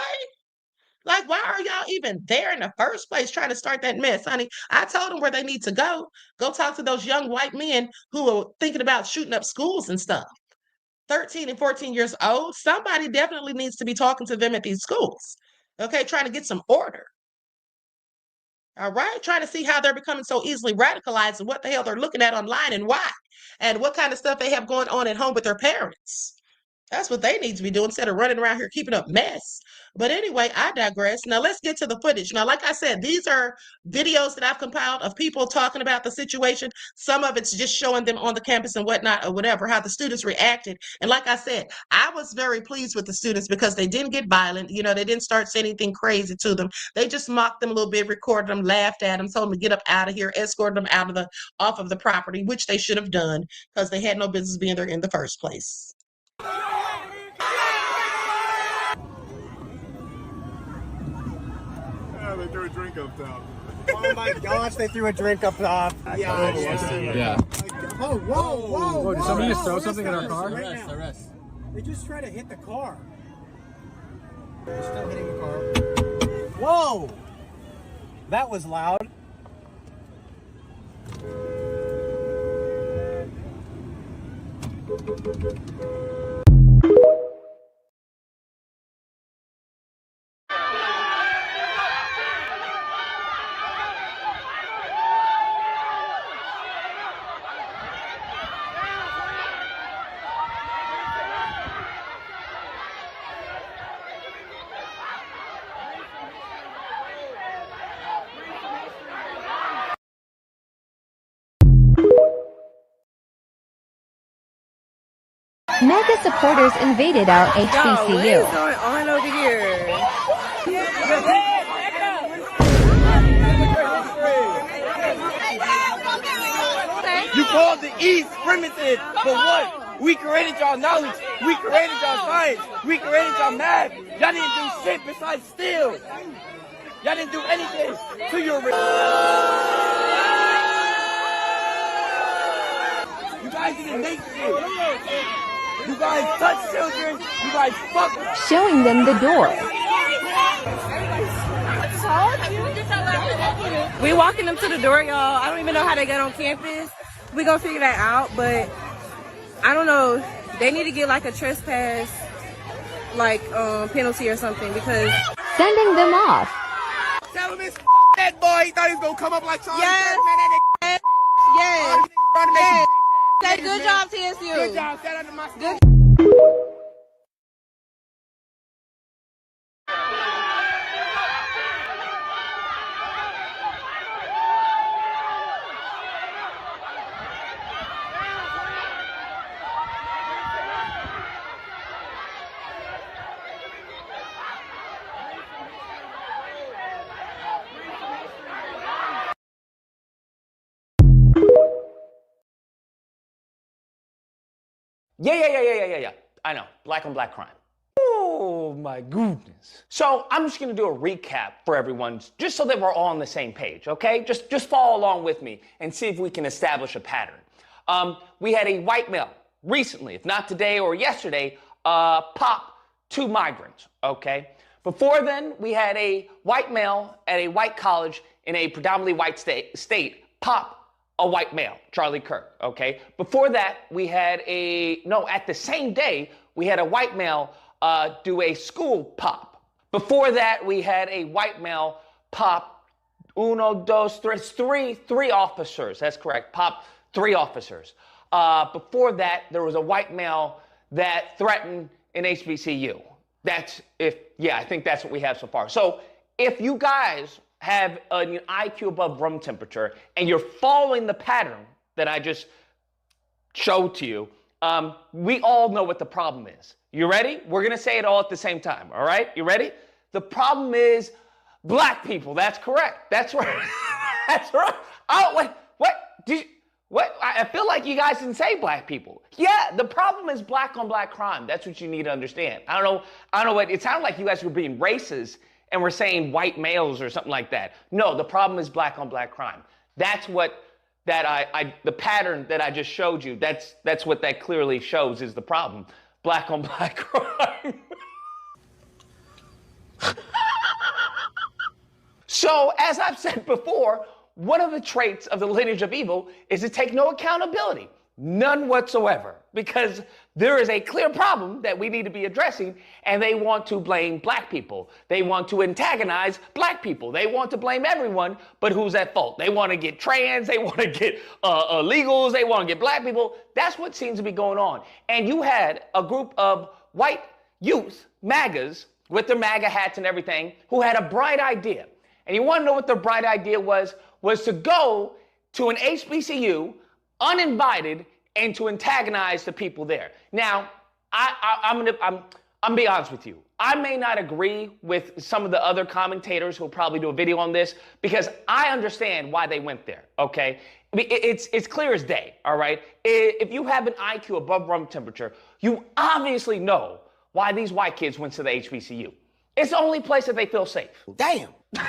Like, why are y'all even there in the first place trying to start that mess, honey? I told them where they need to go. Go talk to those young white men who are thinking about shooting up schools and stuff. 13 and 14 years old. Somebody definitely needs to be talking to them at these schools. Okay, trying to get some order. All right, trying to see how they're becoming so easily radicalized and what the hell they're looking at online and why, and what kind of stuff they have going on at home with their parents. That's what they need to be doing instead of running around here keeping up mess. But anyway, I digress. Now let's get to the footage. Now, like I said, these are videos that I've compiled of people talking about the situation. Some of it's just showing them on the campus and whatnot or whatever, how the students reacted. And like I said, I was very pleased with the students because they didn't get violent. They didn't start saying anything crazy to them. They just mocked them a little bit, recorded them, laughed at them, told them to get up out of here, escorted them off of the property, which they should have done because they had no business being there in the first place. They threw a drink up top. Oh my gosh, they threw a drink up top. Yeah. Oh, whoa. Did somebody just throw something in our car? Arrest. They just tried to hit the car. They're still hitting the car. Whoa! That was loud. Mega supporters invaded our HBCU. What is going on over here? You called the East primitive, but what? We created y'all knowledge. We created y'all science. We created y'all math. Y'all didn't do shit besides steal. Y'all didn't do anything to your. You guys didn't make shit. You guys touch children. You guys fuck. Showing them the door. We walking them to the door, y'all. I don't even know how they got on campus. We gonna figure that out, but I don't know. They need to get like a trespass, like penalty or something because Sending them off. Tell him it's that boy. He thought he was gonna come up like Charlie. Yes. Yes. yes, Yes. Say good job, TSU. Good job. Shout out to my Good. Yeah. I know. Black on black crime. Oh my goodness. So I'm just gonna do a recap for everyone, just so that we're all on the same page, okay? Just follow along with me and see if we can establish a pattern. We had a white male recently, if not today or yesterday, pop 2 migrants, okay? Before then, we had a white male at a white college in a predominantly white state pop a white male, Charlie Kirk, okay? Before that, we had at the same day, we had a white male do a school pop. Before that, we had a white male pop three officers, that's correct, pop 3 officers. Before that, there was a white male that threatened an HBCU. I think that's what we have so far. So if you guys have an IQ above room temperature and you're following the pattern that I just showed to you, we all know what the problem is. You ready? We're going to say it all at the same time, all right? You ready? The problem is black people. That's correct. That's right. That's right. Oh, wait, what? I feel like you guys didn't say black people. Yeah, the problem is black on black crime. That's what you need to understand. I don't know what, it sounded like you guys were being racist and we're saying white males or something like that. No, the problem is black on black crime. That's what the pattern that I just showed you, that's what that clearly shows is the problem. Black on black crime. So, as I've said before, one of the traits of the lineage of evil is to take no accountability. None whatsoever, because there is a clear problem that we need to be addressing, and they want to blame black people. They want to antagonize black people. They want to blame everyone, but who's at fault? They want to get trans, they want to get illegals, they want to get black people. That's what seems to be going on. And you had a group of white youth, MAGAs, with their MAGA hats and everything, who had a bright idea. And you want to know what their bright idea was to go to an HBCU uninvited and to antagonize the people there. Now, I'm gonna be honest with you. I may not agree with some of the other commentators who'll probably do a video on this because I understand why they went there, okay? It's clear as day, all right? If you have an IQ above room temperature, you obviously know why these white kids went to the HBCU. It's the only place that they feel safe. Damn. And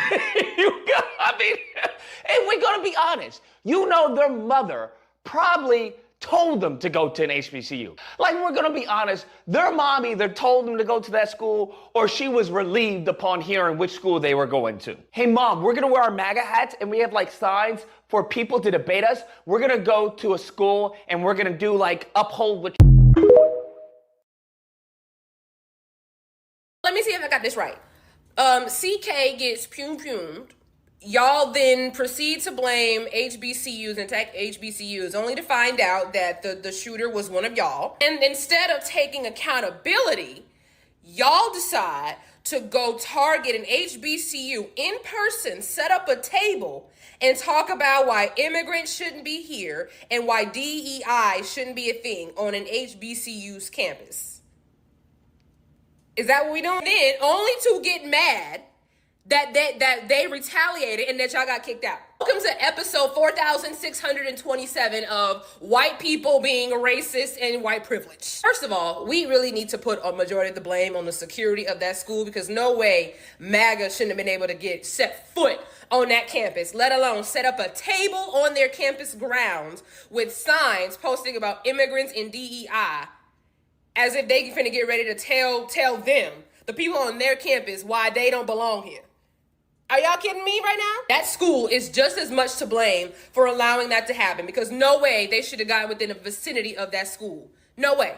we're gonna be honest. You know their mother probably told them to go to an HBCU. Like, we're gonna be honest, their mom either told them to go to that school or she was relieved upon hearing which school they were going to. Hey mom, we're gonna wear our MAGA hats and we have like signs for people to debate us. We're gonna go to a school and we're gonna do like uphold what. Let me see if I got this right. CK gets pumed. Y'all then proceed to blame HBCUs and attack HBCUs, only to find out that the shooter was one of y'all. And instead of taking accountability, y'all decide to go target an HBCU in person, set up a table, and talk about why immigrants shouldn't be here and why DEI shouldn't be a thing on an HBCU's campus? Is that what we doing? Then only to get mad that they retaliated and that y'all got kicked out. Welcome to episode 4627 of white people being racist and white privilege. First of all, we really need to put a majority of the blame on the security of that school, because no way MAGA shouldn't have been able to get set foot on that campus, let alone set up a table on their campus grounds with signs posting about immigrants and DEI, as if they finna get ready to tell them, the people on their campus, why they don't belong here. Are y'all kidding me right now? That school is just as much to blame for allowing that to happen, because no way they should have gotten within the vicinity of that school. No way.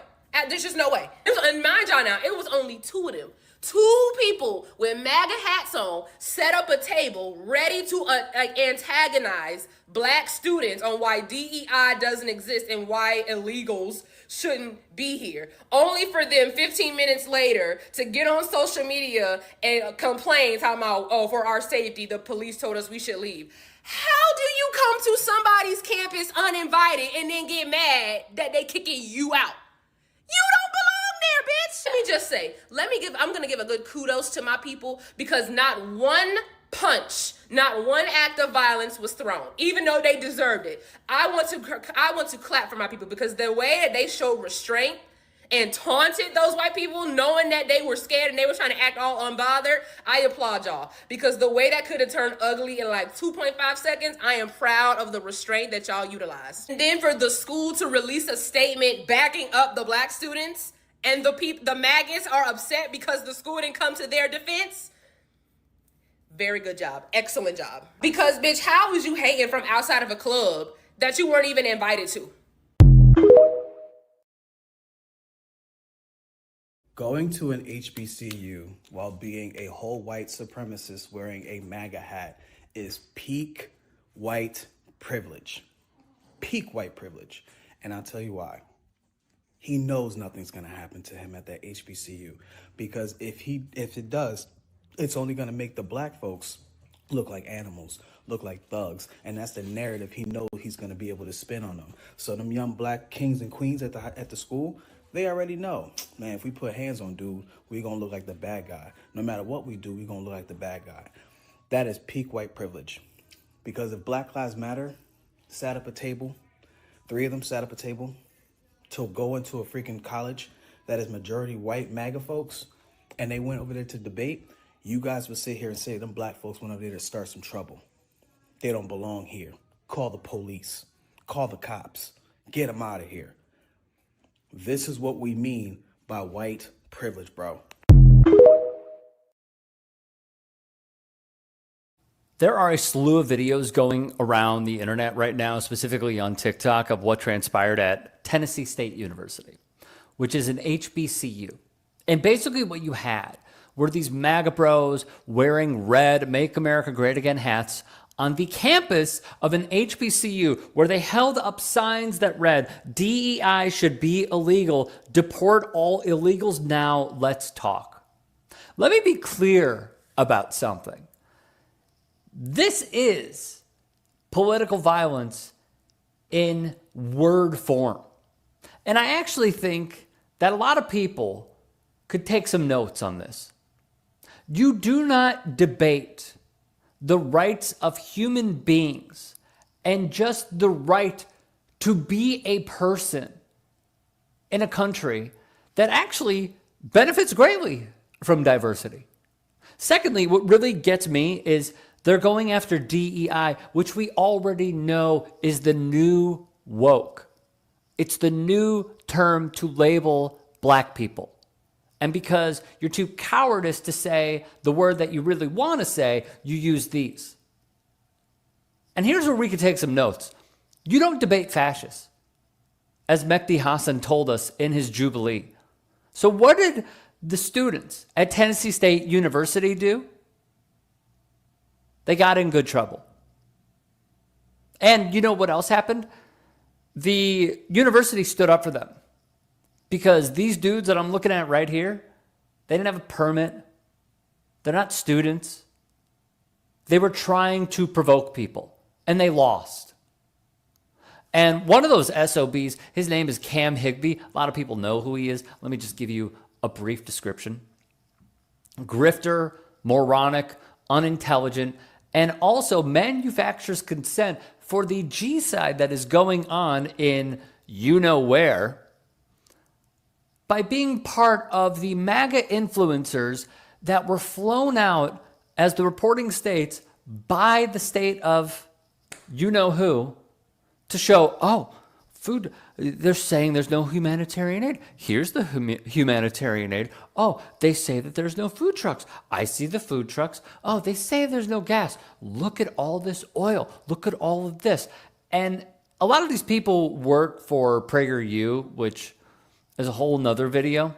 There's just no way. And mind y'all now, it was only two of them. Two people with MAGA hats on set up a table ready to antagonize black students on why DEI doesn't exist and why illegals shouldn't be here. Only for them 15 minutes later to get on social media and complain, talking about, oh, for our safety, the police told us we should leave. How do you come to somebody's campus uninvited and then get mad that they kicking you out? You don't belong there, bitch. Let me just say, I'm gonna give a good kudos to my people, because not one punch, not one act of violence was thrown, even though they deserved it. I want to clap for my people, because the way that they showed restraint and taunted those white people, knowing that they were scared and they were trying to act all unbothered, I applaud y'all. Because the way that could have turned ugly in like 2.5 seconds, I am proud of the restraint that y'all utilized. And then for the school to release a statement backing up the black students, and the maggots are upset because the school didn't come to their defense, very good job. Excellent job. Because, bitch, how was you hating from outside of a club that you weren't even invited to? Going to an HBCU while being a whole white supremacist wearing a MAGA hat is peak white privilege. Peak white privilege. And I'll tell you why. He knows nothing's going to happen to him at that HBCU, because if it does, it's only going to make the black folks look like animals, look like thugs. And that's the narrative he knows he's going to be able to spin on them. So them young black kings and queens at the school, they already know, man, if we put hands on dude, we're going to look like the bad guy. No matter what we do, we're going to look like the bad guy. That is peak white privilege. Because if Black Lives Matter sat up a table, 3 of them sat up a table to go into a freaking college that is majority white MAGA folks, and they went over there to debate, you guys would sit here and say them black folks went over there to start some trouble. They don't belong here. Call the police. Call the cops. Get them out of here. This is what we mean by white privilege, bro. There are a slew of videos going around the internet right now, specifically on TikTok, of what transpired at Tennessee State University, which is an HBCU. And basically what you had were these MAGA bros wearing red Make America Great Again hats on the campus of an HBCU, where they held up signs that read, DEI should be illegal, deport all illegals now, let's talk. Let me be clear about something. This is political violence in word form. And I actually think that a lot of people could take some notes on this. You do not debate the rights of human beings and just the right to be a person in a country that actually benefits greatly from diversity. Secondly, what really gets me is they're going after DEI, which we already know is the new woke. It's the new term to label black people. And because you're too cowardice to say the word that you really want to say, you use these. And here's where we could take some notes. You don't debate fascists, as Mehdi Hassan told us in his Jubilee. So what did the students at Tennessee State University do? They got in good trouble. And you know what else happened? The university stood up for them. Because these dudes that I'm looking at right here, they didn't have a permit. They're not students. They were trying to provoke people, and they lost. And one of those SOBs, his name is Cam Higbee. A lot of people know who he is. Let me just give you a brief description. Grifter, moronic, unintelligent, and also manufactures consent for the G-side that is going on in you-know-where by being part of the MAGA influencers that were flown out, as the reporting states, by the state of you-know-who to show, oh, food, they're saying there's no humanitarian aid. Here's the humanitarian aid. Oh, they say that there's no food trucks. I see the food trucks. Oh, they say there's no gas. Look at all this oil. Look at all of this. And a lot of these people work for PragerU, which is a whole nother video.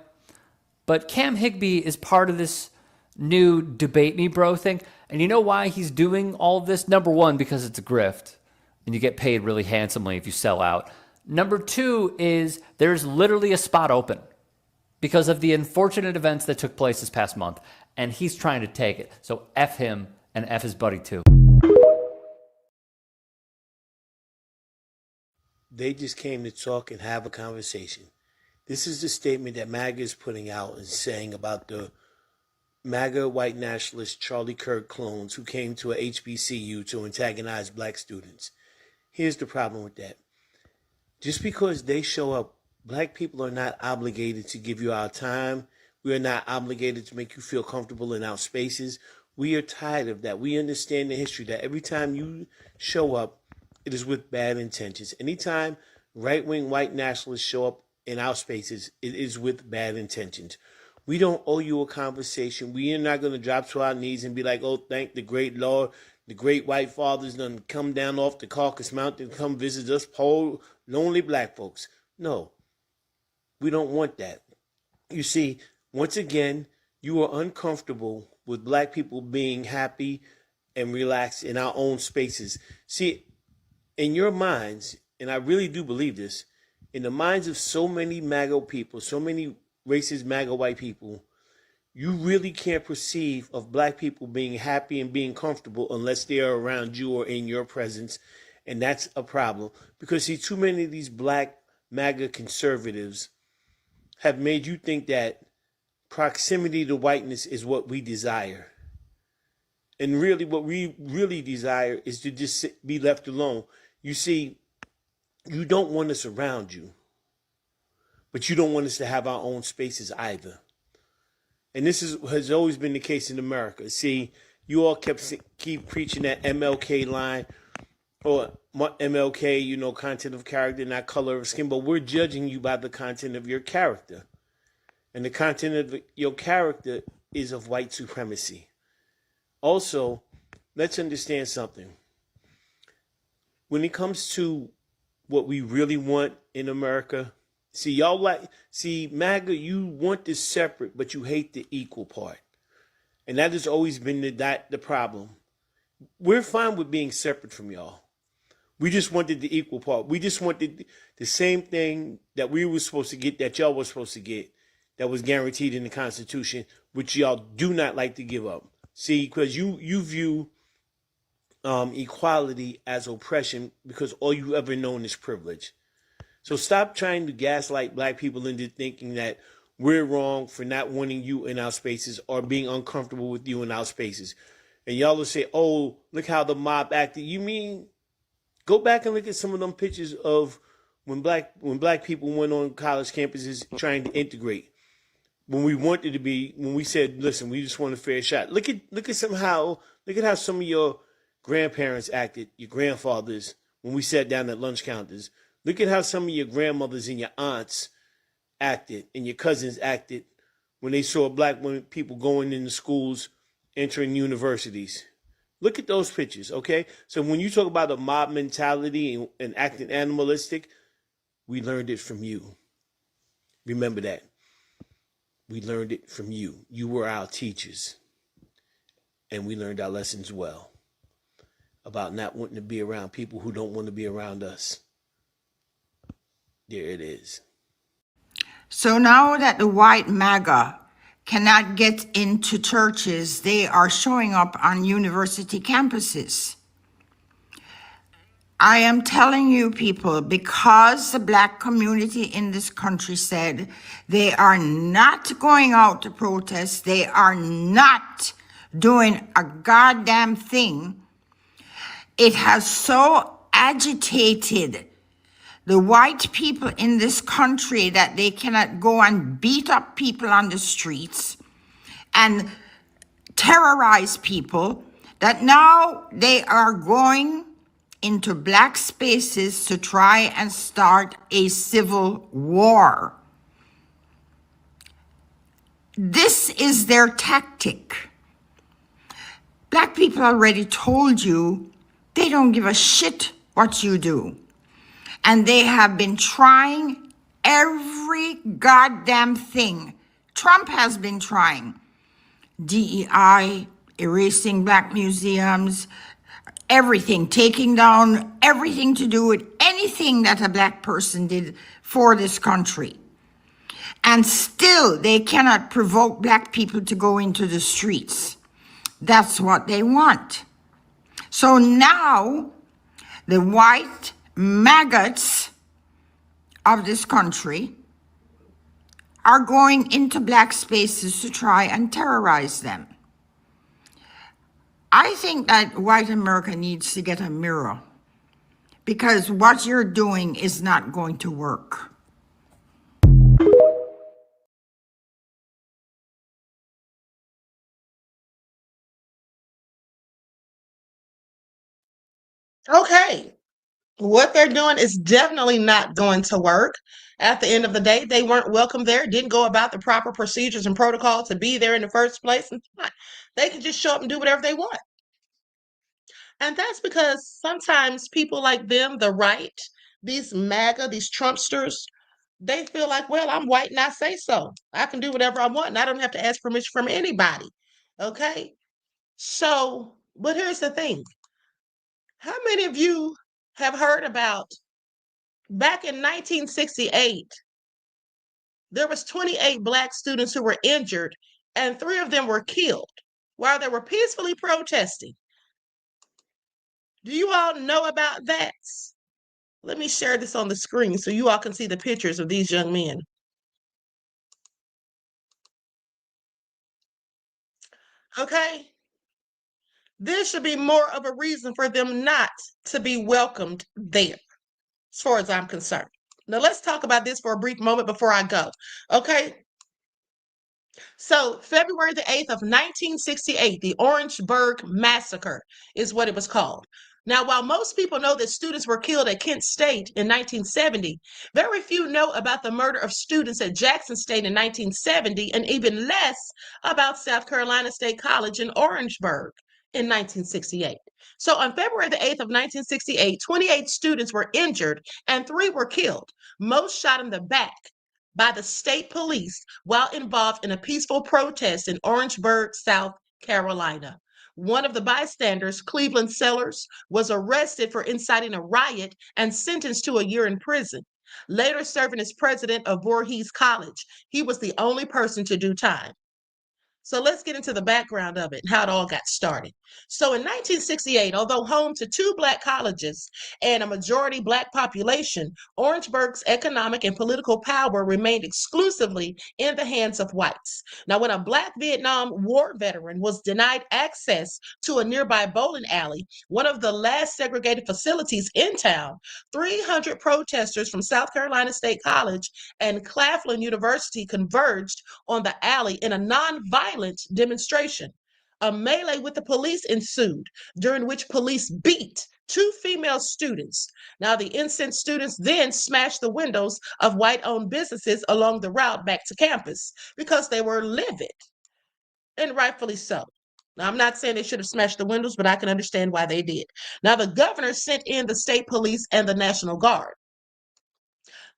But Cam Higbee is part of this new debate me bro thing. And you know why he's doing all of this? Number one, because it's a grift. And you get paid really handsomely if you sell out. Number two is there's literally a spot open because of the unfortunate events that took place this past month. And he's trying to take it. So F him and F his buddy too. They just came to talk and have a conversation. This is the statement that MAGA is putting out and saying about the MAGA white nationalist Charlie Kirk clones who came to a HBCU to antagonize black students. Here's the problem with that. Just because they show up, black people are not obligated to give you our time. We are not obligated to make you feel comfortable in our spaces. We are tired of that. We understand the history that every time you show up, it is with bad intentions. Anytime right-wing white nationalists show up in our spaces, it is with bad intentions. We don't owe you a conversation. We are not going to drop to our knees and be like, oh, thank the great Lord. The great white fathers done come down off the Caucasus Mountain to come visit us poor, lonely black folks. No, we don't want that. You see, once again, you are uncomfortable with black people being happy and relaxed in our own spaces. See, in your minds, and I really do believe this, in the minds of so many MAGA people, so many racist MAGA white people, you really can't perceive of black people being happy and being comfortable unless they are around you or in your presence. And that's a problem. Because, see, too many of these black MAGA conservatives have made you think that proximity to whiteness is what we desire. And really, what we really desire is to just be left alone. You see, you don't want us around you, but you don't want us to have our own spaces either. And this has always been the case in America. See, you all keep preaching that MLK line, or MLK, content of character, not color of skin, but we're judging you by the content of your character. And the content of your character is of white supremacy. Also, let's understand something. When it comes to what we really want in America, see, MAGA, you want this separate, but you hate the equal part. And that has always been the problem. We're fine with being separate from y'all. We just wanted the equal part. We just wanted the same thing that we were supposed to get, that y'all were supposed to get, that was guaranteed in the Constitution, which y'all do not like to give up. See, because you view equality as oppression because all you ever known is privilege. So stop trying to gaslight black people into thinking that we're wrong for not wanting you in our spaces or being uncomfortable with you in our spaces. And y'all will say, oh, look how the mob acted. You mean, go back and look at some of them pictures of when black people went on college campuses trying to integrate. When we said, listen, we just want a fair shot. Look at how some of your grandparents acted, your grandfathers, when we sat down at lunch counters. Look at how some of your grandmothers and your aunts acted and your cousins acted when they saw black people going into schools, entering universities. Look at those pictures, okay? So when you talk about a mob mentality and acting animalistic, we learned it from you. Remember that. We learned it from you. You were our teachers. And we learned our lessons well about not wanting to be around people who don't want to be around us. There it is. So now that the white MAGA cannot get into churches, they are showing up on university campuses. I am telling you people, because the Black community in this country said they are not going out to protest, they are not doing a goddamn thing, it has so agitated the white people in this country that they cannot go and beat up people on the streets and terrorize people, that now they are going into Black spaces to try and start a civil war. This is their tactic. Black people already told you they don't give a shit what you do. And they have been trying every goddamn thing. Trump has been trying. DEI, erasing Black museums, everything, taking down everything to do with anything that a Black person did for this country. And still, they cannot provoke Black people to go into the streets. That's what they want. So now, the white maggots of this country are going into Black spaces to try and terrorize them. I think that white America needs to get a mirror, because what you're doing is not going to work. Okay. What they're doing is definitely not going to work. At the end of the day, they weren't welcome there, didn't go about the proper procedures and protocol to be there in the first place. And they can just show up and do whatever they want. And that's because sometimes people like them, the right, these MAGA, these Trumpsters, they feel like, well, I'm white and I say so. I can do whatever I want and I don't have to ask permission from anybody. Okay? So, but here's the thing. How many of you have heard about back in 1968, there was 28 Black students who were injured and 3 of them were killed while they were peacefully protesting. Do you all know about that? Let me share this on the screen so you all can see the pictures of these young men. Okay? There should be more of a reason for them not to be welcomed there, as far as I'm concerned. Now, let's talk about this for a brief moment before I go. Okay? So, February the 8th of 1968, the Orangeburg Massacre is what it was called. Now, while most people know that students were killed at Kent State in 1970, very few know about the murder of students at Jackson State in 1970, and even less about South Carolina State College in Orangeburg in 1968. So on February the 8th of 1968, 28 students were injured and 3 were killed, most shot in the back by the state police while involved in a peaceful protest in Orangeburg, South Carolina. One of the bystanders, Cleveland Sellers, was arrested for inciting a riot and sentenced to a year in prison. Later serving as president of Voorhees College, he was the only person to do time. So let's get into the background of it and how it all got started. So in 1968, although home to 2 Black colleges and a majority Black population, Orangeburg's economic and political power remained exclusively in the hands of whites. Now, when a Black Vietnam War veteran was denied access to a nearby bowling alley, one of the last segregated facilities in town, 300 protesters from South Carolina State College and Claflin University converged on the alley in a non-violent demonstration. A melee with the police ensued, during which police beat 2 female students. Now, the incensed students then smashed the windows of white-owned businesses along the route back to campus because they were livid, and rightfully so. Now, I'm not saying they should have smashed the windows, but I can understand why they did. Now, the governor sent in the state police and the National Guard.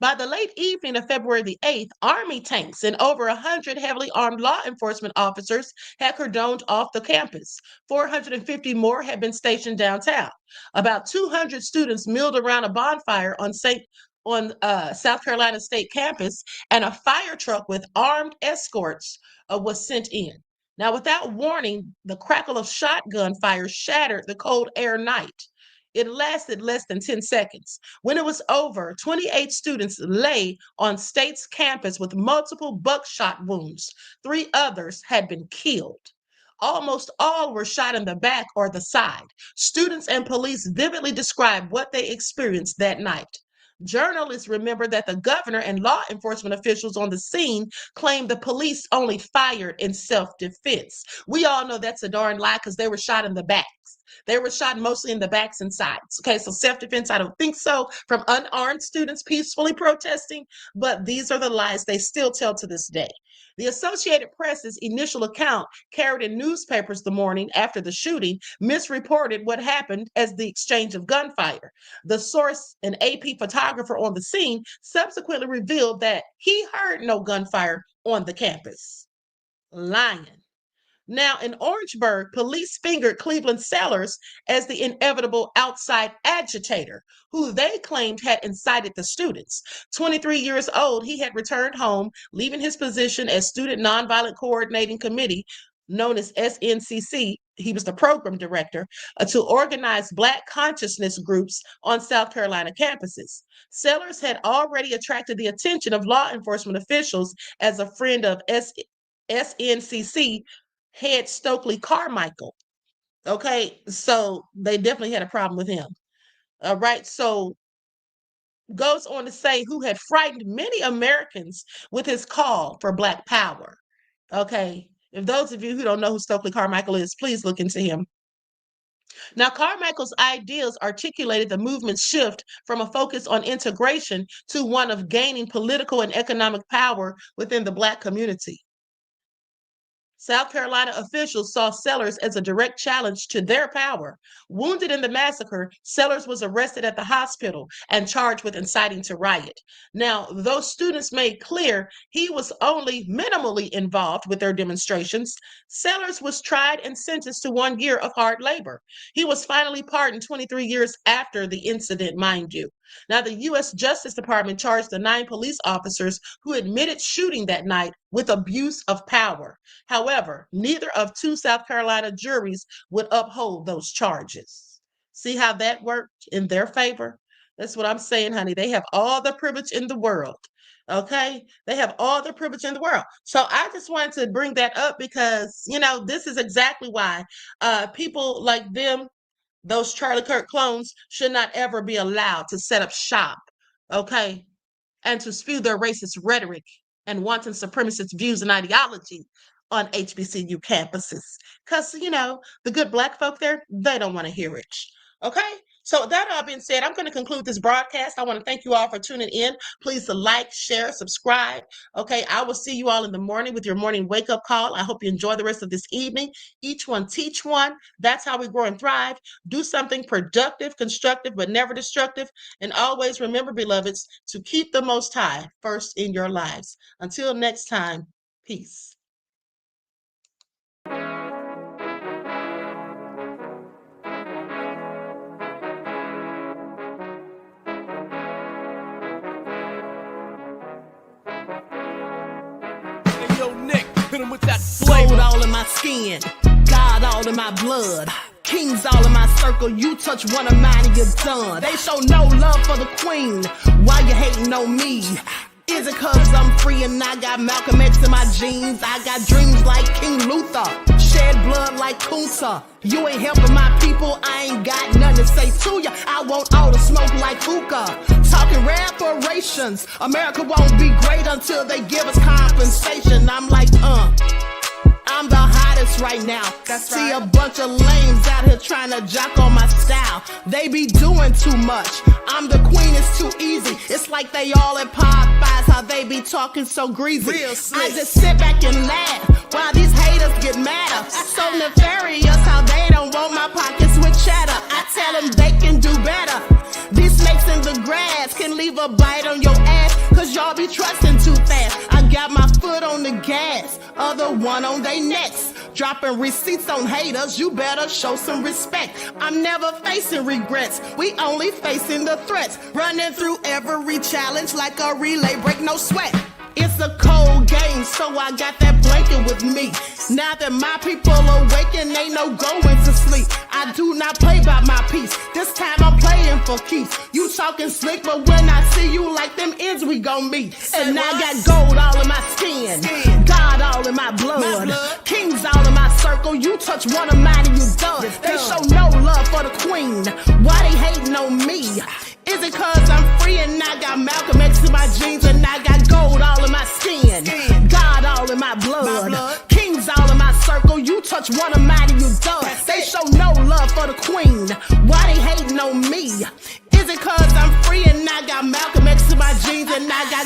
By the late evening of February the 8th, Army tanks and over 100 heavily armed law enforcement officers had cordoned off the campus. 450 more had been stationed downtown. About 200 students milled around a bonfire on St. on South Carolina State campus, and a fire truck with armed escorts was sent in. Now, without warning, the crackle of shotgun fire shattered the cold air night. It lasted less than 10 seconds. When it was over, 28 students lay on State's campus with multiple buckshot wounds. 3 others had been killed. Almost all were shot in the back or the side. Students and police vividly described what they experienced that night. Journalists remember that the governor and law enforcement officials on the scene claimed the police only fired in self-defense. We all know that's a darn lie because they were shot in the backs. They were shot mostly in the backs and sides. Okay, so self-defense, I don't think so, from unarmed students peacefully protesting, but these are the lies they still tell to this day. The Associated Press's initial account, carried in newspapers the morning after the shooting, misreported what happened as the exchange of gunfire. The source, an AP photographer on the scene, subsequently revealed that he heard no gunfire on the campus. Lying. Now, in Orangeburg, police fingered Cleveland Sellers as the inevitable outside agitator, who they claimed had incited the students. 23 years old, he had returned home, leaving his position as Student Nonviolent Coordinating Committee, known as SNCC, he was the program director, to organize Black consciousness groups on South Carolina campuses. Sellers had already attracted the attention of law enforcement officials as a friend of SNCC head Stokely Carmichael. Okay, so they definitely had a problem with him. All right, so goes on to say who had frightened many Americans with his call for Black power. Okay, if those of you who don't know who Stokely Carmichael is, please look into him. Now, Carmichael's ideas articulated the movement's shift from a focus on integration to one of gaining political and economic power within the Black community. South Carolina officials saw Sellers as a direct challenge to their power. Wounded in the massacre, Sellers was arrested at the hospital and charged with inciting to riot. Now, those students made clear he was only minimally involved with their demonstrations, Sellers was tried and sentenced to 1 year of hard labor. He was finally pardoned 23 years after the incident, mind you. Now, the U.S. Justice Department charged the 9 police officers who admitted shooting that night with abuse of power. However, neither of 2 South Carolina juries would uphold those charges. See how that worked in their favor? That's what I'm saying, honey. They have all the privilege in the world. Okay? They have all the privilege in the world. So I just wanted to bring that up because, you know, this is exactly why people like them, those Charlie Kirk clones, should not ever be allowed to set up shop, okay, and to spew their racist rhetoric and wanton supremacist views and ideology on HBCU campuses. Because, you know, the good Black folk there, they don't want to hear it, okay? So that all being said, I'm going to conclude this broadcast. I want to thank you all for tuning in. Please like, share, subscribe. Okay, I will see you all in the morning with your morning wake-up call. I hope you enjoy the rest of this evening. Each one teach one. That's how we grow and thrive. Do something productive, constructive, but never destructive. And always remember, beloveds, to keep the Most High first in your lives. Until next time, peace. With that gold all in my skin, God all in my blood, kings all in my circle. You touch one of mine and you're done. They show no love for the queen. Why you hating on me? Is it cause I'm free and I got Malcolm X in my jeans? I got dreams like King Luther, shed blood like Kunta. You ain't helping my people, I ain't got nothing to say to ya. I want all the smoke like hookah. Talking reparations, America won't be great until they give us compensation. I'm like, I'm the hottest right now. That's See right. A bunch of lames out here trying to jock on my style. They be doing too much. I'm the queen, it's too easy. It's like they all at Popeyes, how they be talking so greasy. I just sit back and laugh while these haters get madder. So nefarious how they don't want my pockets with cheddar. I tell them they can do better. These snakes in the grass can leave a bite on your ass, cause y'all be trusting too fast. I got got my foot on the gas, other one on they necks. Dropping receipts on haters, you better show some respect. I'm never facing regrets, we only facing the threats. Running through every challenge like a relay, break no sweat. It's a cold game, so I got that blanket with me. Now that my people awaken, ain't no going to sleep. I do not play by my piece, this time I'm playing for keeps. You talking slick, but when I see you like them ends, we gon' meet. And I got gold all in my skin, God all in my blood, kings all in my circle. You touch one of mine and you done. They show no love for the queen, why they hating on me? Is it cause I'm free and I got Malcolm X in my jeans and I got gold all in my skin, God all in my blood, kings all in my circle. You touch one of mine and you done. They show no love for the queen, why they hating on me? Is it cause I'm free and I got Malcolm X in my jeans and I got